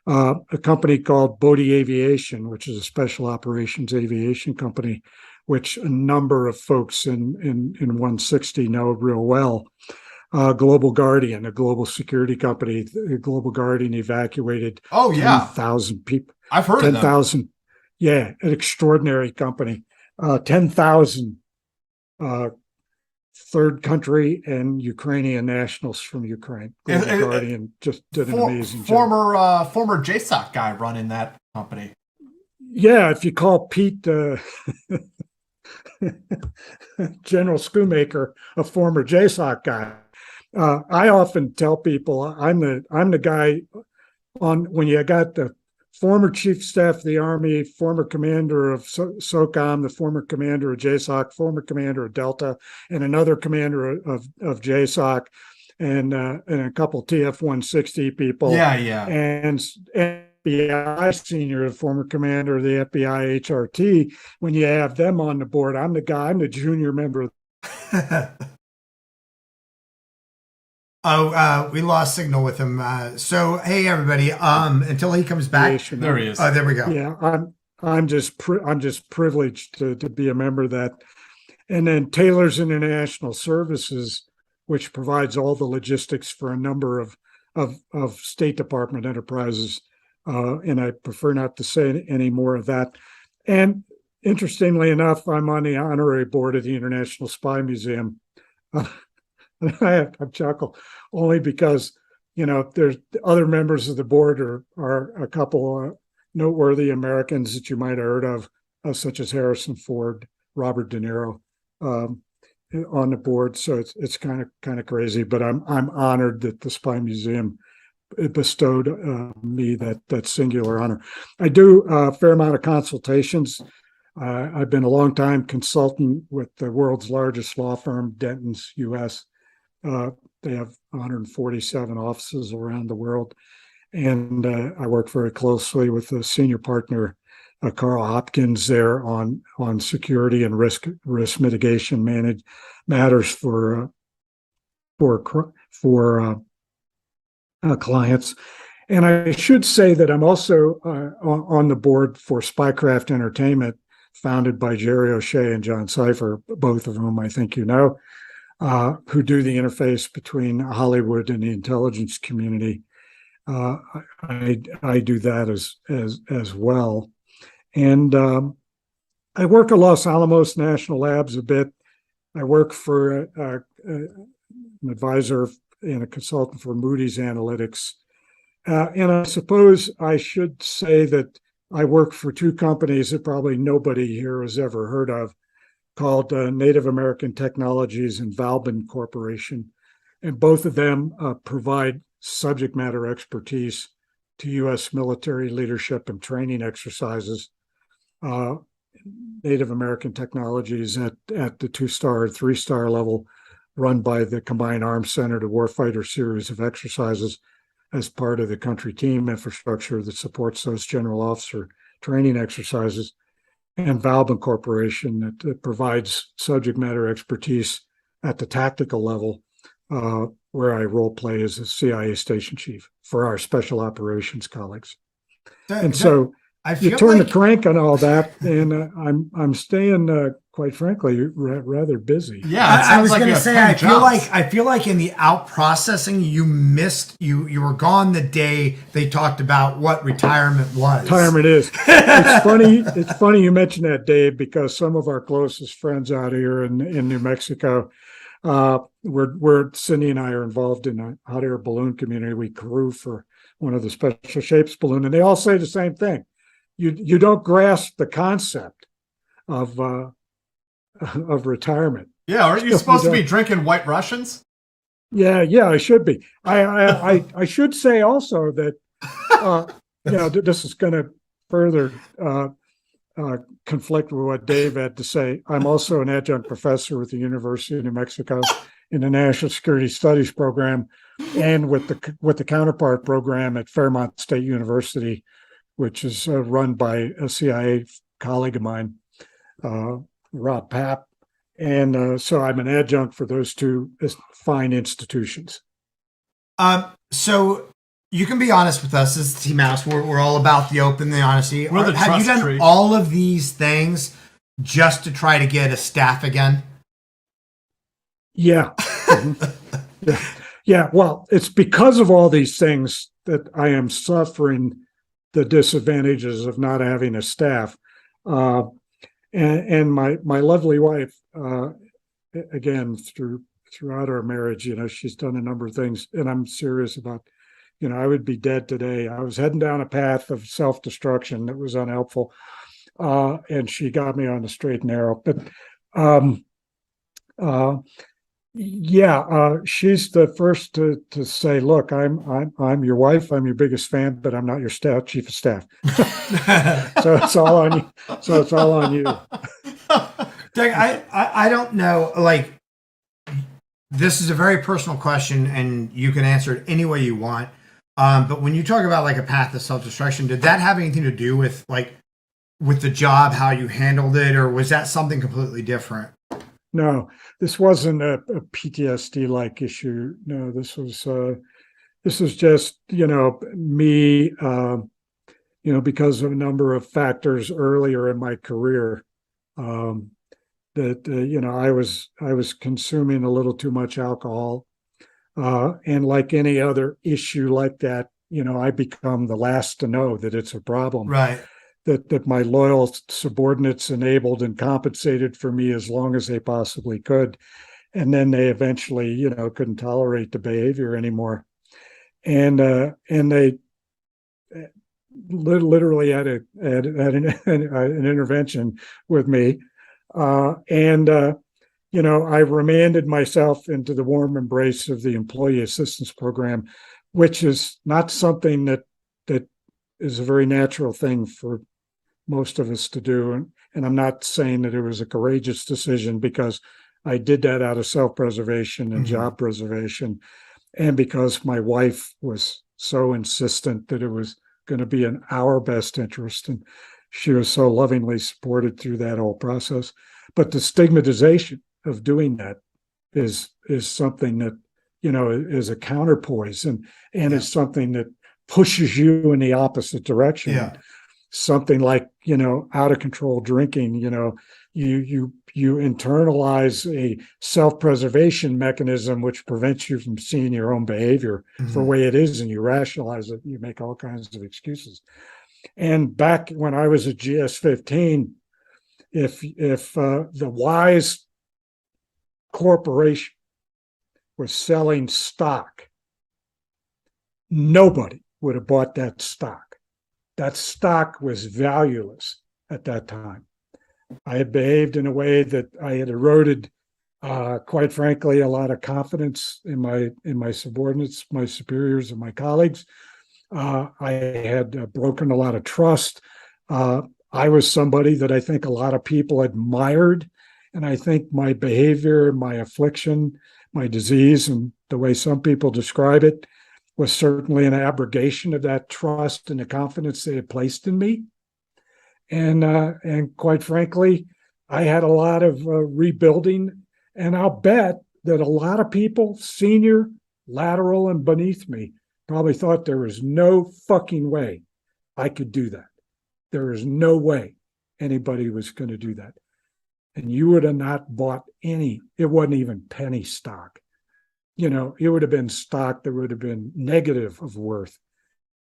A company called Bodie Aviation, which is a special operations aviation company, which a number of folks in 160 know real well. Global Guardian, a global security company. Global Guardian evacuated 10,000 people. I've heard 10,000. Of them. Yeah, an extraordinary company. 10,000 third country and Ukrainian nationals from Ukraine. Global Guardian just did an amazing job. Former JSOC guy running that company. Yeah, if you call Pete General Schoonmaker a former JSOC guy. I often tell people I'm the guy on when you got the former chief of staff of the Army, former commander of SOCOM, the former commander of JSOC, former commander of Delta, and another commander of JSOC, and a couple TF-160 people. And FBI senior, former commander of the FBI HRT. When you have them on the board, I'm the junior member. We lost signal with him. So, hey, everybody, until he comes back. There he is. There we go. Yeah, I'm just privileged to be a member of that. And then Taylor's International Services, which provides all the logistics for a number of State Department enterprises. And I prefer not to say any more of that. And interestingly enough, I'm on the honorary board of the International Spy Museum. I chuckle only because, there's other members of the board are a couple noteworthy Americans that you might have heard of, such as Harrison Ford, Robert De Niro, on the board. So it's kind of crazy, but I'm honored that the Spy Museum bestowed me that singular honor. I do a fair amount of consultations. I've been a long time consultant with the world's largest law firm, Denton's US. They have 147 offices around the world. And I work very closely with the senior partner, Carl Hopkins, there on security and risk mitigation matters for clients. And I should say that I'm also on the board for Spycraft Entertainment founded by Jerry O'Shea and John Cipher, both of whom I think you know, who do the interface between Hollywood and the intelligence community. I do that as well. And I work at Los Alamos National Labs a bit. I work for an advisor and a consultant for Moody's Analytics. And I suppose I should say that I work for two companies that probably nobody here has ever heard of, called Native American Technologies and Valbin Corporation. And both of them provide subject matter expertise to U.S. military leadership and training exercises. Native American Technologies at the 2-star, 3-star level, run by the Combined Arms Center to Warfighter series of exercises as part of the country team infrastructure that supports those general officer training exercises, and Valbin Corporation that provides subject matter expertise at the tactical level, where I role play as a CIA station chief for our special operations colleagues. So you turn the crank on all that, and I'm staying, quite frankly, rather busy. Yeah, I was going to say, I jobs. feel like in the out processing, you missed, you were gone the day they talked about what retirement was. Retirement is. It's funny. It's funny you mentioned that, Dave, because some of our closest friends out here in New Mexico, Cindy and I are involved in a hot air balloon community. We crew for one of the special shapes balloon, and they all say the same thing. You don't grasp the concept of retirement. Yeah, aren't you supposed to be drinking White Russians? Yeah, I should be. I should say also that this is going to further conflict with what Dave had to say. I'm also an adjunct professor with the University of New Mexico in the National Security Studies program, and with the counterpart program at Fairmont State University, which is run by a CIA colleague of mine, Rob Papp. And so I'm an adjunct for those two fine institutions. So you can be honest with us as the Team House. We're all about the open, the honesty. Have you done tree. all of these things just to try to get a staff again? Yeah. Yeah. Well, it's because of all these things that I am suffering the disadvantages of not having a staff. And my lovely wife, again, throughout our marriage, she's done a number of things, and I'm serious about, I would be dead today. I was heading down a path of self-destruction that was unhelpful. And she got me on the straight and narrow. But she's the first to say, "Look, I'm your wife. I'm your biggest fan, but I'm not your chief of staff." So it's all on you. So it's all on you. Doug, I don't know. Like, this is a very personal question, and you can answer it any way you want. But when you talk about like a path to self-destruction, did that have anything to do with the job, how you handled it, or was that something completely different? No, this wasn't a PTSD-like issue. No, this was just, me, because of a number of factors earlier in my career, that, I was consuming a little too much alcohol. And like any other issue like that, I become the last to know that it's a problem. Right. That my loyal subordinates enabled and compensated for me as long as they possibly could. And then they eventually, couldn't tolerate the behavior anymore. And they literally had an intervention with me. I remanded myself into the warm embrace of the Employee Assistance Program, which is not something that is a very natural thing for most of us to do. And I'm not saying that it was a courageous decision, because I did that out of self-preservation and job preservation, and because my wife was so insistent that it was going to be in our best interest, and she was so lovingly supported through that whole process. But the stigmatization of doing that is something that, is a counterpoise, and is something that pushes you in the opposite direction. Yeah. Something like, out of control drinking, you internalize a self-preservation mechanism which prevents you from seeing your own behavior for the way it is, and you rationalize it. You make all kinds of excuses. And back when I was at GS15, if the Wise Corporation was selling stock, nobody would have bought that stock. That stock was valueless at that time. I had behaved in a way that I had eroded, quite frankly, a lot of confidence in my subordinates, my superiors, and my colleagues. I had broken a lot of trust. I was somebody that I think a lot of people admired, and I think my behavior, my affliction, my disease, and the way some people describe it, was certainly an abrogation of that trust and the confidence they had placed in me. And quite frankly, I had a lot of rebuilding, and I'll bet that a lot of people, senior, lateral, and beneath me, probably thought there was no fucking way I could do that. There is no way anybody was going to do that. And you would have not bought any, it wasn't even penny stock. It would have been stock that would have been negative of worth.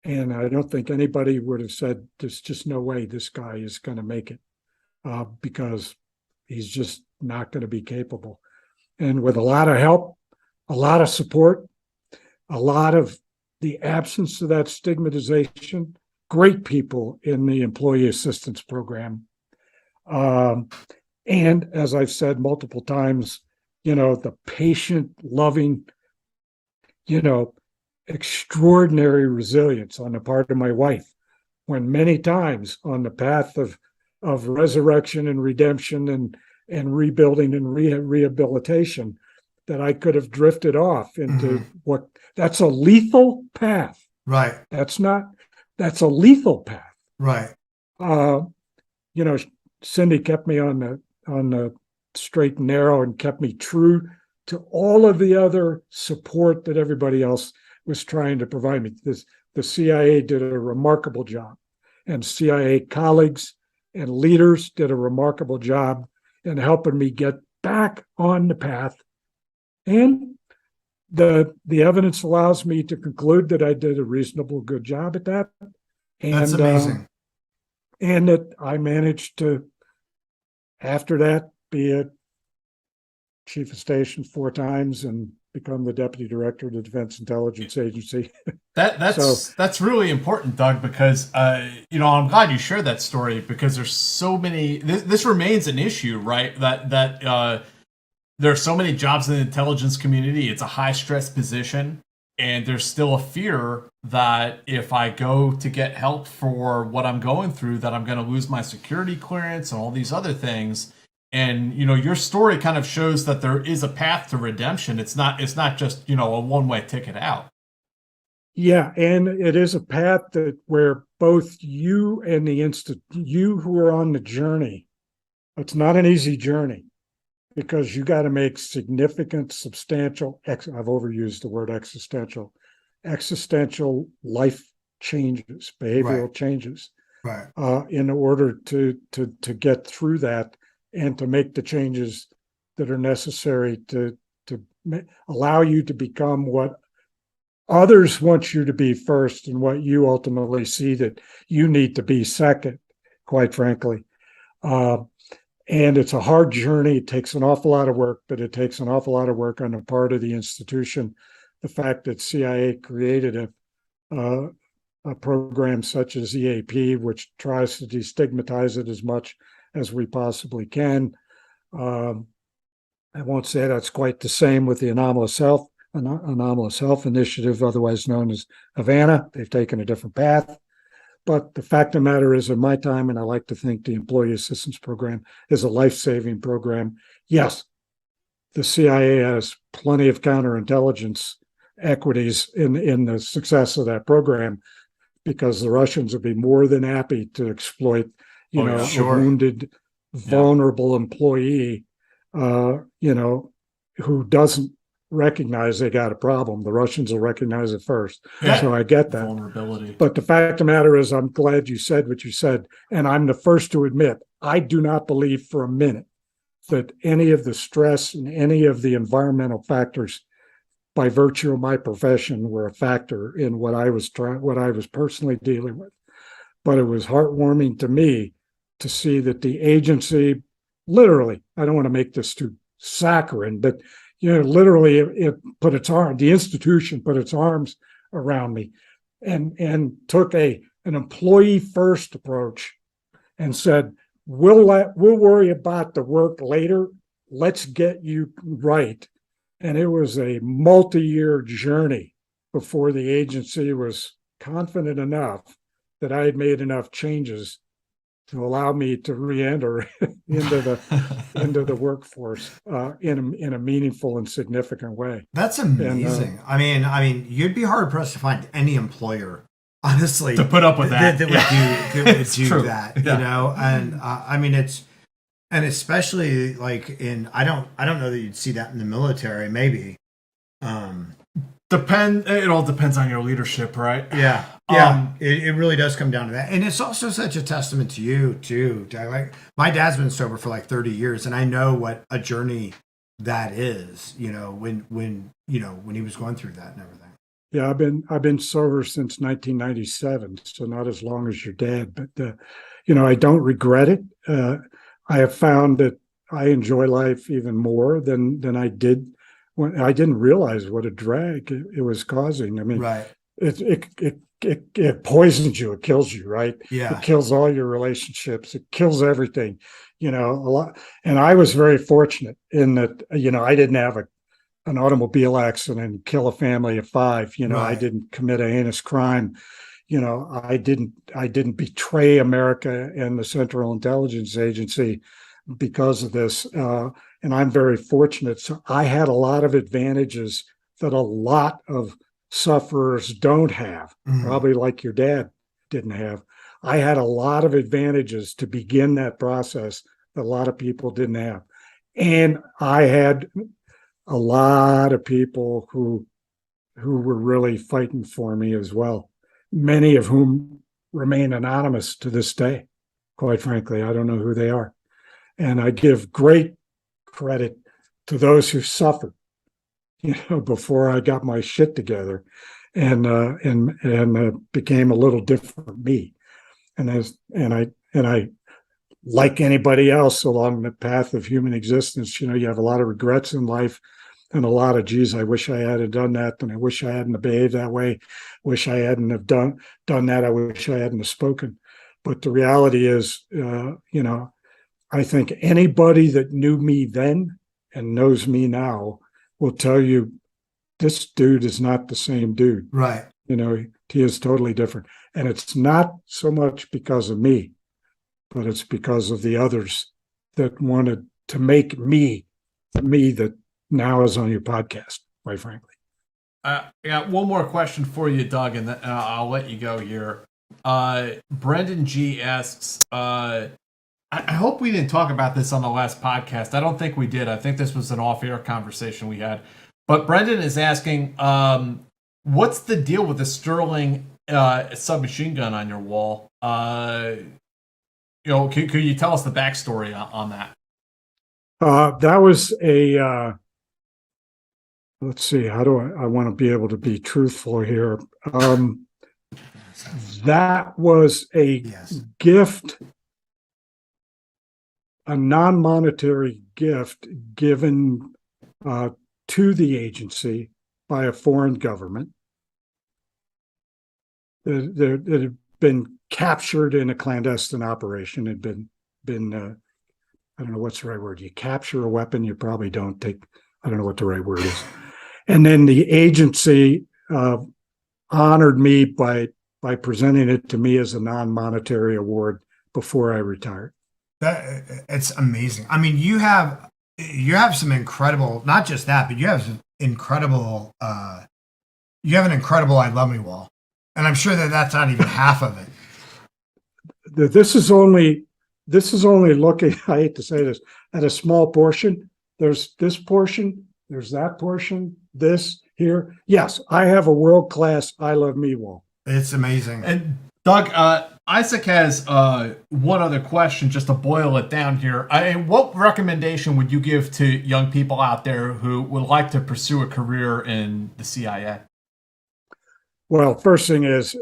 And I don't think anybody would have said, there's just no way this guy is going to make it, because he's just not going to be capable. And with a lot of help, a lot of support, a lot of the absence of that stigmatization, great people in the employee assistance program. And as I've said multiple times, the patient, loving, extraordinary resilience on the part of my wife, when many times on the path of resurrection and redemption and rebuilding and rehabilitation, that I could have drifted off into that's a lethal path. Right. That's a lethal path. Right. Cindy kept me on the straight and narrow and kept me true to all of the other support that everybody else was trying to provide me. The CIA did a remarkable job, and CIA colleagues and leaders did a remarkable job in helping me get back on the path. And the evidence allows me to conclude that I did a reasonable good job at that. And, that's amazing. And that I managed to, after that, be a chief of station 4 times and become the deputy director of the Defense Intelligence Agency. That's really important, Doug, because I'm glad you shared that story, because there's so many. This remains an issue, right? That there are so many jobs in the intelligence community. It's a high stress position, and there's still a fear that if I go to get help for what I'm going through, that I'm going to lose my security clearance and all these other things. And your story kind of shows that there is a path to redemption. It's not just a one-way ticket out. Yeah, and it is a path where both you and you who are on the journey, it's not an easy journey, because you got to make significant, substantial, I've overused the word existential life changes, behavioral changes, right, in order to get through that and to make the changes that are necessary to allow you to become what others want you to be first, and what you ultimately see that you need to be second, quite frankly. And it's a hard journey. It takes an awful lot of work, but it takes an awful lot of work on the part of the institution. The fact that CIA created a program such as EAP, which tries to destigmatize it as much as we possibly can. I won't say that's quite the same with the Anomalous Health Initiative, otherwise known as Havana. They've taken a different path. But the fact of the matter is, in my time, and I like to think the Employee Assistance Program is a life-saving program. Yes, the CIA has plenty of counterintelligence equities in the success of that program, because the Russians would be more than happy to exploit a wounded, vulnerable employee, who doesn't recognize they got a problem. The Russians will recognize it first. Yeah. So I get that. Vulnerability. But the fact of the matter is, I'm glad you said what you said. And I'm the first to admit, I do not believe for a minute that any of the stress and any of the environmental factors, by virtue of my profession, were a factor in what I was personally dealing with. But it was heartwarming to me to see that the agency, literally, I don't want to make this too saccharine, but literally, the institution put its arms around me, and took an employee first approach, and said, we'll worry about the work later. Let's get you right. And it was a multi-year journey before the agency was confident enough that I had made enough changes to allow me to re-enter into the workforce in a meaningful and significant way. That's amazing. And, I mean, you'd be hard pressed to find any employer, honestly, to put up with that would do that. Yeah. And I mean, and especially like I don't know that you'd see that in the military. Maybe. It all depends on your leadership, right? Yeah. It really does come down to that. And it's also such a testament to you too. Like, my dad's been sober for like 30 years, and I know what a journey that is, when he was going through that and everything. Yeah, I've been sober since 1997, so not as long as your dad, but I don't regret it. I have found that I enjoy life even more than I did when I didn't realize what a drag it was causing. I mean, right. It poisons you. It kills you, right? Yeah. It kills all your relationships. It kills everything, a lot. And I was very fortunate in that, I didn't have an automobile accident and kill a family of 5. Right. I didn't commit a heinous crime. I didn't betray America and the Central Intelligence Agency because of this. And I'm very fortunate. So I had a lot of advantages that a lot of sufferers don't have, probably like your dad didn't have. I had a lot of advantages to begin that process that a lot of people didn't have. And I had a lot of people who were really fighting for me as well, many of whom remain anonymous to this day. Quite frankly, I don't know who they are. And I give great credit to those who suffered, before I got my shit together and became a little different me. And I, like anybody else along the path of human existence, you have a lot of regrets in life and a lot of, geez, I wish I hadn't done that. And I wish I hadn't behaved that way. Wish I hadn't have done that. I wish I hadn't have spoken. But the reality is, I think anybody that knew me then and knows me now will tell you this dude is not the same dude. Right. He is totally different. And it's not so much because of me, but it's because of the others that wanted to make me that now is on your podcast, quite frankly. I got one more question for you, Doug, and then I'll let you go here. Brendan G asks, I hope we didn't talk about this on the last podcast. I don't think we did. I think this was an off-air conversation we had. But Brendan is asking, what's the deal with the Sterling submachine gun on your wall? Could you tell us the backstory on that? That was a, let's see, how do I want to be able to be truthful here. That was a gift, a non-monetary gift given to the agency by a foreign government that had been captured in a clandestine operation. Had been I don't know what's the right word. You capture a weapon, you probably don't take. I don't know what the right word is. And then the agency honored me by presenting it to me as a non-monetary award before I retired. It's amazing. I mean, you have some incredible, not just that, but you have some incredible, you have an incredible I Love Me wall. And I'm sure that that's not even half of it. This is only looking, I hate to say this, at a small portion. There's this portion, there's that portion, this here. Yes, I have a world-class I Love Me wall. It's amazing. And Doug, Isaac has one other question just to boil it down here. What recommendation would you give to young people out there who would like to pursue a career in the CIA? Well, first thing is,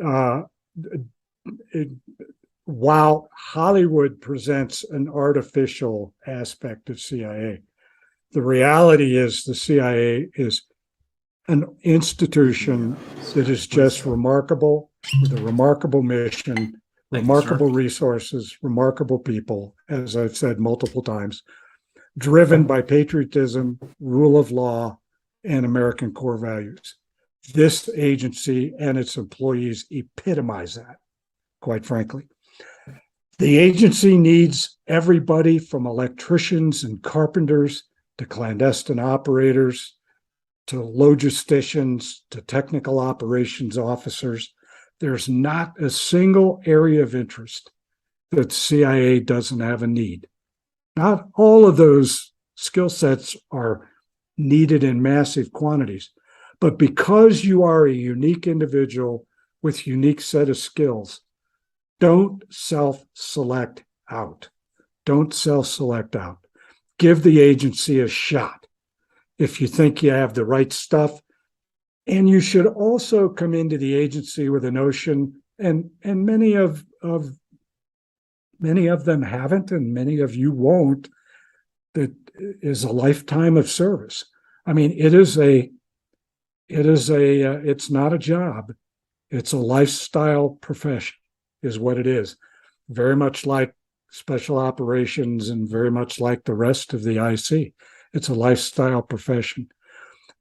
while Hollywood presents an artificial aspect of CIA, the reality is the CIA is an institution that is just remarkable, with a remarkable mission, remarkable resources, remarkable people, as I've said multiple times, driven by patriotism, rule of law, and American core values. This agency and its employees epitomize that, quite frankly. The agency needs everybody from electricians and carpenters to clandestine operators to logisticians to technical operations officers. There's not a single area of interest that CIA doesn't have a need. Not all of those skill sets are needed in massive quantities, but because you are a unique individual with unique set of skills, don't self-select out. Don't self-select out. Give the agency a shot if you think you have the right stuff. And you should also come into the agency with a notion, and many of them haven't, and many of you won't, that is a lifetime of service. I mean, it's not a job. It's a lifestyle profession is what it is. Very much like special operations and very much like the rest of the IC. It's a lifestyle profession.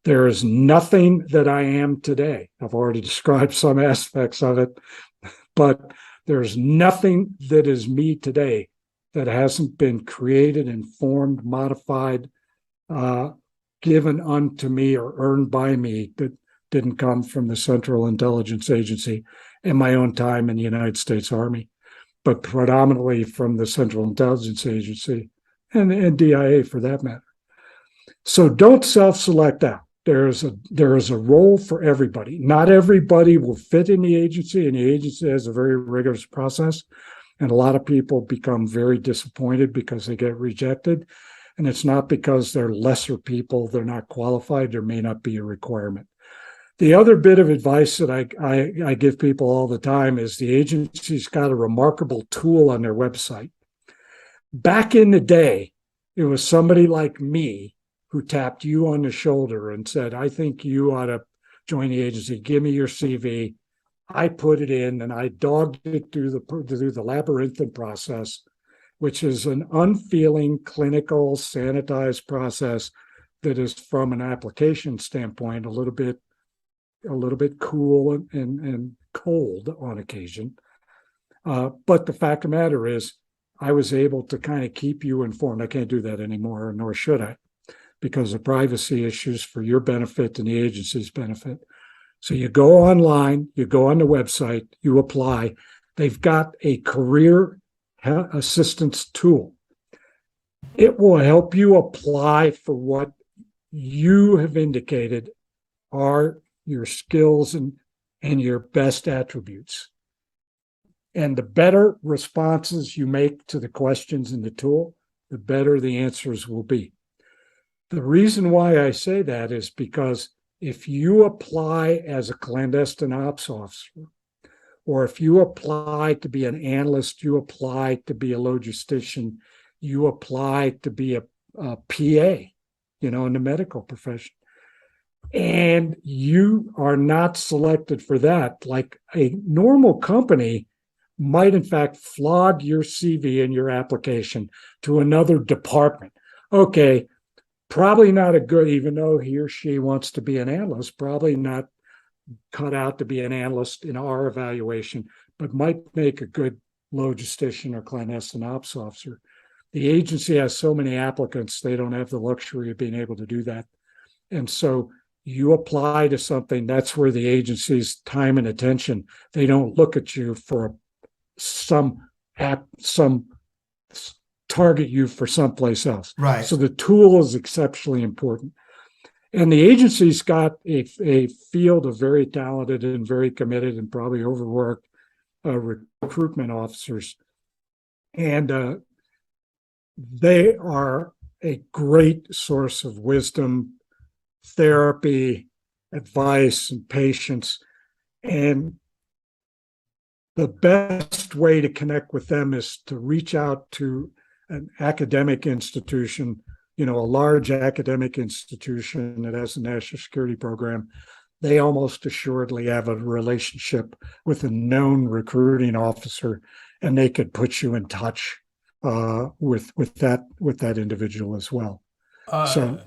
There is nothing that I am today. I've already described some aspects of it, but there's nothing that is me today that hasn't been created, informed, modified, given unto me or earned by me that didn't come from the Central Intelligence Agency in my own time in the United States Army, but predominantly from the Central Intelligence Agency and DIA for that matter. So don't self-select out. There is a role for everybody. Not everybody will fit in the agency, and the agency has a very rigorous process. And a lot of people become very disappointed because they get rejected. And it's not because they're lesser people, they're not qualified, there may not be a requirement. The other bit of advice that I give people all the time is the agency's got a remarkable tool on their website. Back in the day, it was somebody like me who tapped you on the shoulder and said, I think you ought to join the agency. Give me your CV. I put it in and I dogged it through the labyrinthine process, which is an unfeeling, clinical, sanitized process that is, from an application standpoint, a little bit cool and cold on occasion. But the fact of the matter is, I was able to kind of keep you informed. I can't do that anymore, nor should I, because of privacy issues for your benefit and the agency's benefit. So you go online, you go on the website, you apply. They've got a career assistance tool. It will help you apply for what you have indicated are your skills and your best attributes. And the better responses you make to the questions in the tool, the better the answers will be. The reason why I say that is because if you apply as a clandestine ops officer, or if you apply to be an analyst, you apply to be a logistician, you apply to be a PA, in the medical profession, and you are not selected for that, like a normal company might in fact flog your CV and your application to another department. Okay, probably not a good, even though he or she wants to be an analyst, probably not cut out to be an analyst in our evaluation, but might make a good logistician or clandestine ops officer. The agency has so many applicants, they don't have the luxury of being able to do that. And so you apply to something, that's where the agency's time and attention, they don't look at you for some target you for someplace else. Right. So the tool is exceptionally important. And the agency's got a field of very talented and very committed and probably overworked recruitment officers. And they are a great source of wisdom, therapy, advice, and patience. And the best way to connect with them is to reach out to an academic institution, a large academic institution that has a national security program. They almost assuredly have a relationship with a known recruiting officer, and they could put you in touch with that individual as well. So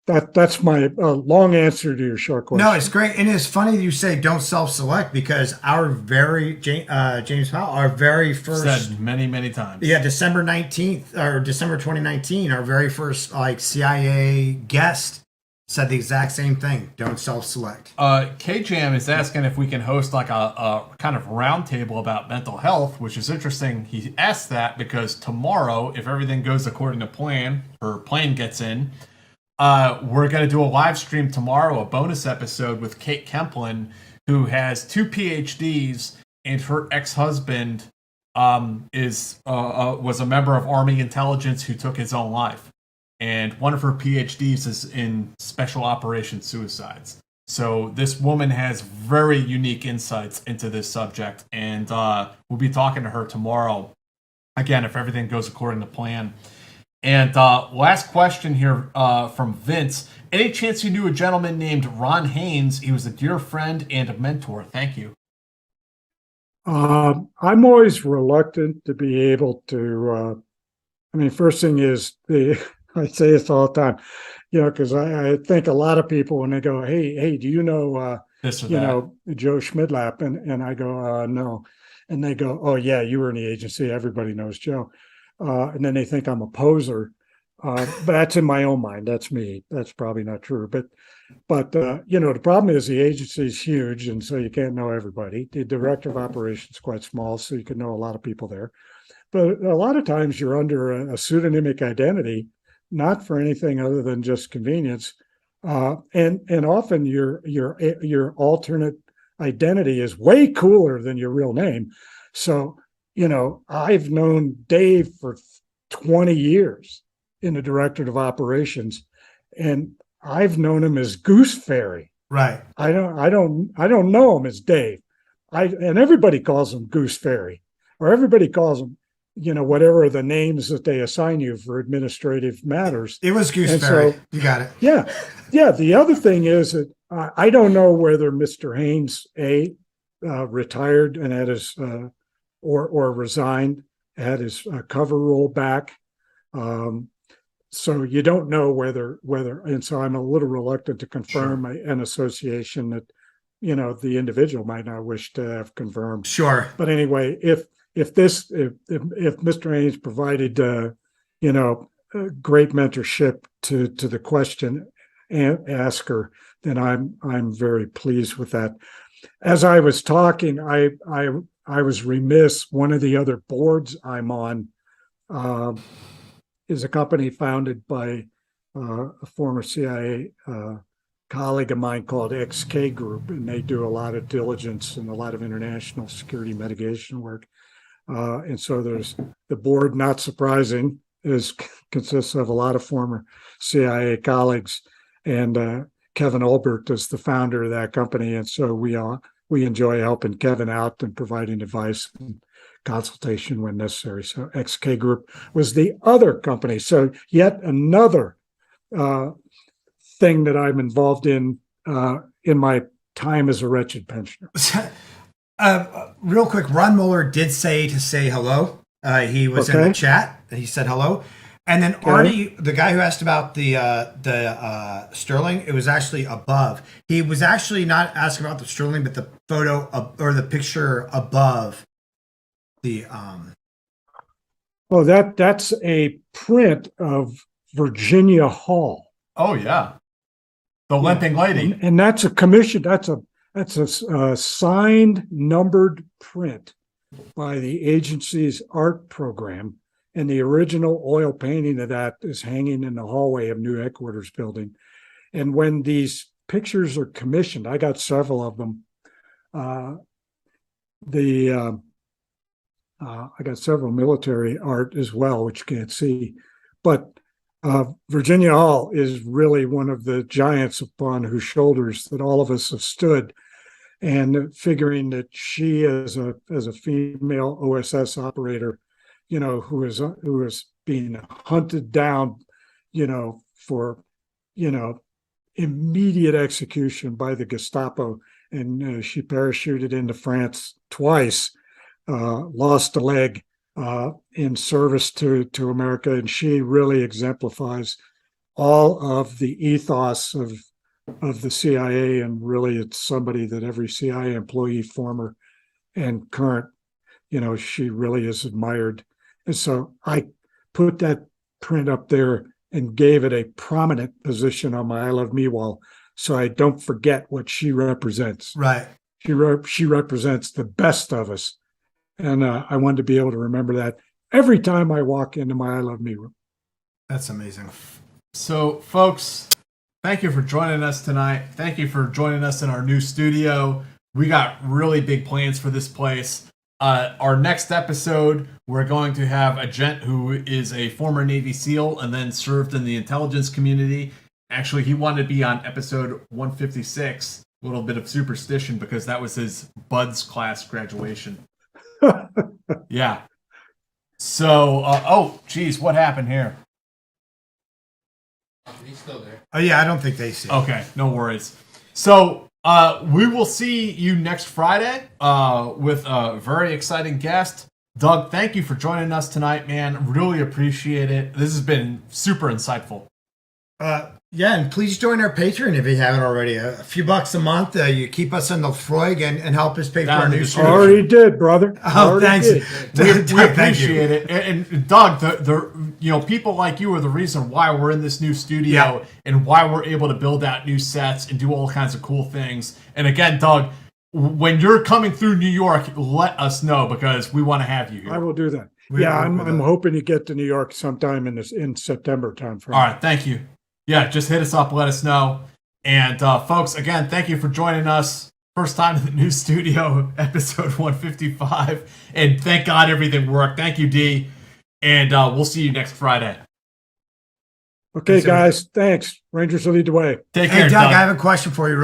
that's my long answer to your short question. No, it's great, and it's funny you say don't self-select, because our very James Powell, our very first, said many times. Yeah, December 19th or December 2019, our very first CIA guest said the exact same thing. Don't self-select. K-Jam is asking if we can host like a kind of roundtable about mental health, which is interesting. He asked that because tomorrow, if everything goes according to plan, or plane gets in, we're going to do a live stream tomorrow, a bonus episode with Kate Kemplin, who has 2 PhDs, and her ex-husband was a member of Army intelligence who took his own life. And one of her PhDs is in special operations suicides. So this woman has very unique insights into this subject, and we'll be talking to her tomorrow, again, if everything goes according to plan. And last question here from Vince. Any chance you knew a gentleman named Ron Haynes? He was a dear friend and a mentor. Thank you. I'm always reluctant to be able to, first thing is, I say this all the time, because I think a lot of people, when they go, hey, do you know, this or Joe Schmidlap? And I go, no. And they go, oh, yeah, you were in the agency. Everybody knows Joe. And then they think I'm a poser. But that's in my own mind. That's me. That's probably not true. But the problem is the agency is huge, and so you can't know everybody. The director of operations is quite small, so you can know a lot of people there. But a lot of times you're under a pseudonymic identity, not for anything other than just convenience. And often your alternate identity is way cooler than your real name. So, I've known Dave for 20 years in the directorate of operations, and I've known him as Goose Fairy. Right. I don't know him as Dave. And everybody calls him Goose Fairy, or everybody calls him, whatever the names that they assign you for administrative matters. It was Goose Fairy. So, you got it. Yeah. Yeah. The other thing is that I don't know whether Mr. Haynes retired and had his or resigned, had his cover roll back. So you don't know whether, and so I'm a little reluctant to confirm an association that, the individual might not wish to have confirmed. Sure. But anyway, if Mr. Haynes provided, great mentorship to the question asker, then I'm very pleased with that. As I was talking, I was remiss. One of the other boards I'm on is a company founded by a former CIA colleague of mine called XK Group, and they do a lot of diligence and a lot of international security mitigation work. And so there's the board, not surprising, consists of a lot of former CIA colleagues, and Kevin Olbert is the founder of that company. And so we enjoy helping Kevin out and providing advice and consultation when necessary. So XK Group was the other company. So yet another thing that I'm involved in my time as a wretched pensioner. Real quick, Ron Mueller did say hello. He was in the chat. He said hello. And then Arnie, the guy who asked about the Sterling, it was actually above. He was actually not asking about the Sterling, but the photo or the picture above the. Oh, that's a print of Virginia Hall. Oh yeah, the limping lady. And that's a commission. That's a signed, numbered print by the agency's art program. And the original oil painting of that is hanging in the hallway of new headquarters building. And when these pictures are commissioned, I got several of them. I got several military art as well, which you can't see. But Virginia Hall is really one of the giants upon whose shoulders that all of us have stood. And figuring that she, as a female OSS operator, who is being hunted down, for immediate execution by the Gestapo, and she parachuted into France twice, lost a leg in service to America, and she really exemplifies all of the ethos of the CIA, and really it's somebody that every CIA employee, former and current, she really is admired. And so I put that print up there and gave it a prominent position on my I Love Me wall, so I don't forget what she represents. Right. She represents the best of us. And I wanted to be able to remember that every time I walk into my I Love Me room. That's amazing. So, folks, thank you for joining us tonight. Thank you for joining us in our new studio. We got really big plans for this place. Our next episode, we're going to have a gent who is a former Navy SEAL and then served in the intelligence community. Actually, he wanted to be on episode 156, a little bit of superstition, because that was his BUDS class graduation. Yeah. So, geez, what happened here? He's still there. Oh yeah, I don't think they see. Okay, no worries. So, we will see you next Friday with a very exciting guest. Doug, thank you for joining us tonight, man. Really appreciate it. This has been super insightful. Yeah, and please join our Patreon if you haven't already. A few bucks a month, you keep us in the Freud and help us pay for our new studio. Already did, brother. Oh, thanks. We appreciate it. And Doug, the people like you are the reason why we're in this new studio and why we're able to build out new sets and do all kinds of cool things. And again, Doug, when you're coming through New York, let us know, because we want to have you here. I will do that. I'm hoping to get to New York sometime in September timeframe. All right, thank you. Yeah, just hit us up, let us know. And folks, again, thank you for joining us. First time in the new studio, episode 155. And thank God everything worked. Thank you, D. And we'll see you next Friday. Okay, guys, thanks. Rangers will lead the way. Take care, Hey, Doug, Doug. I have a question for you.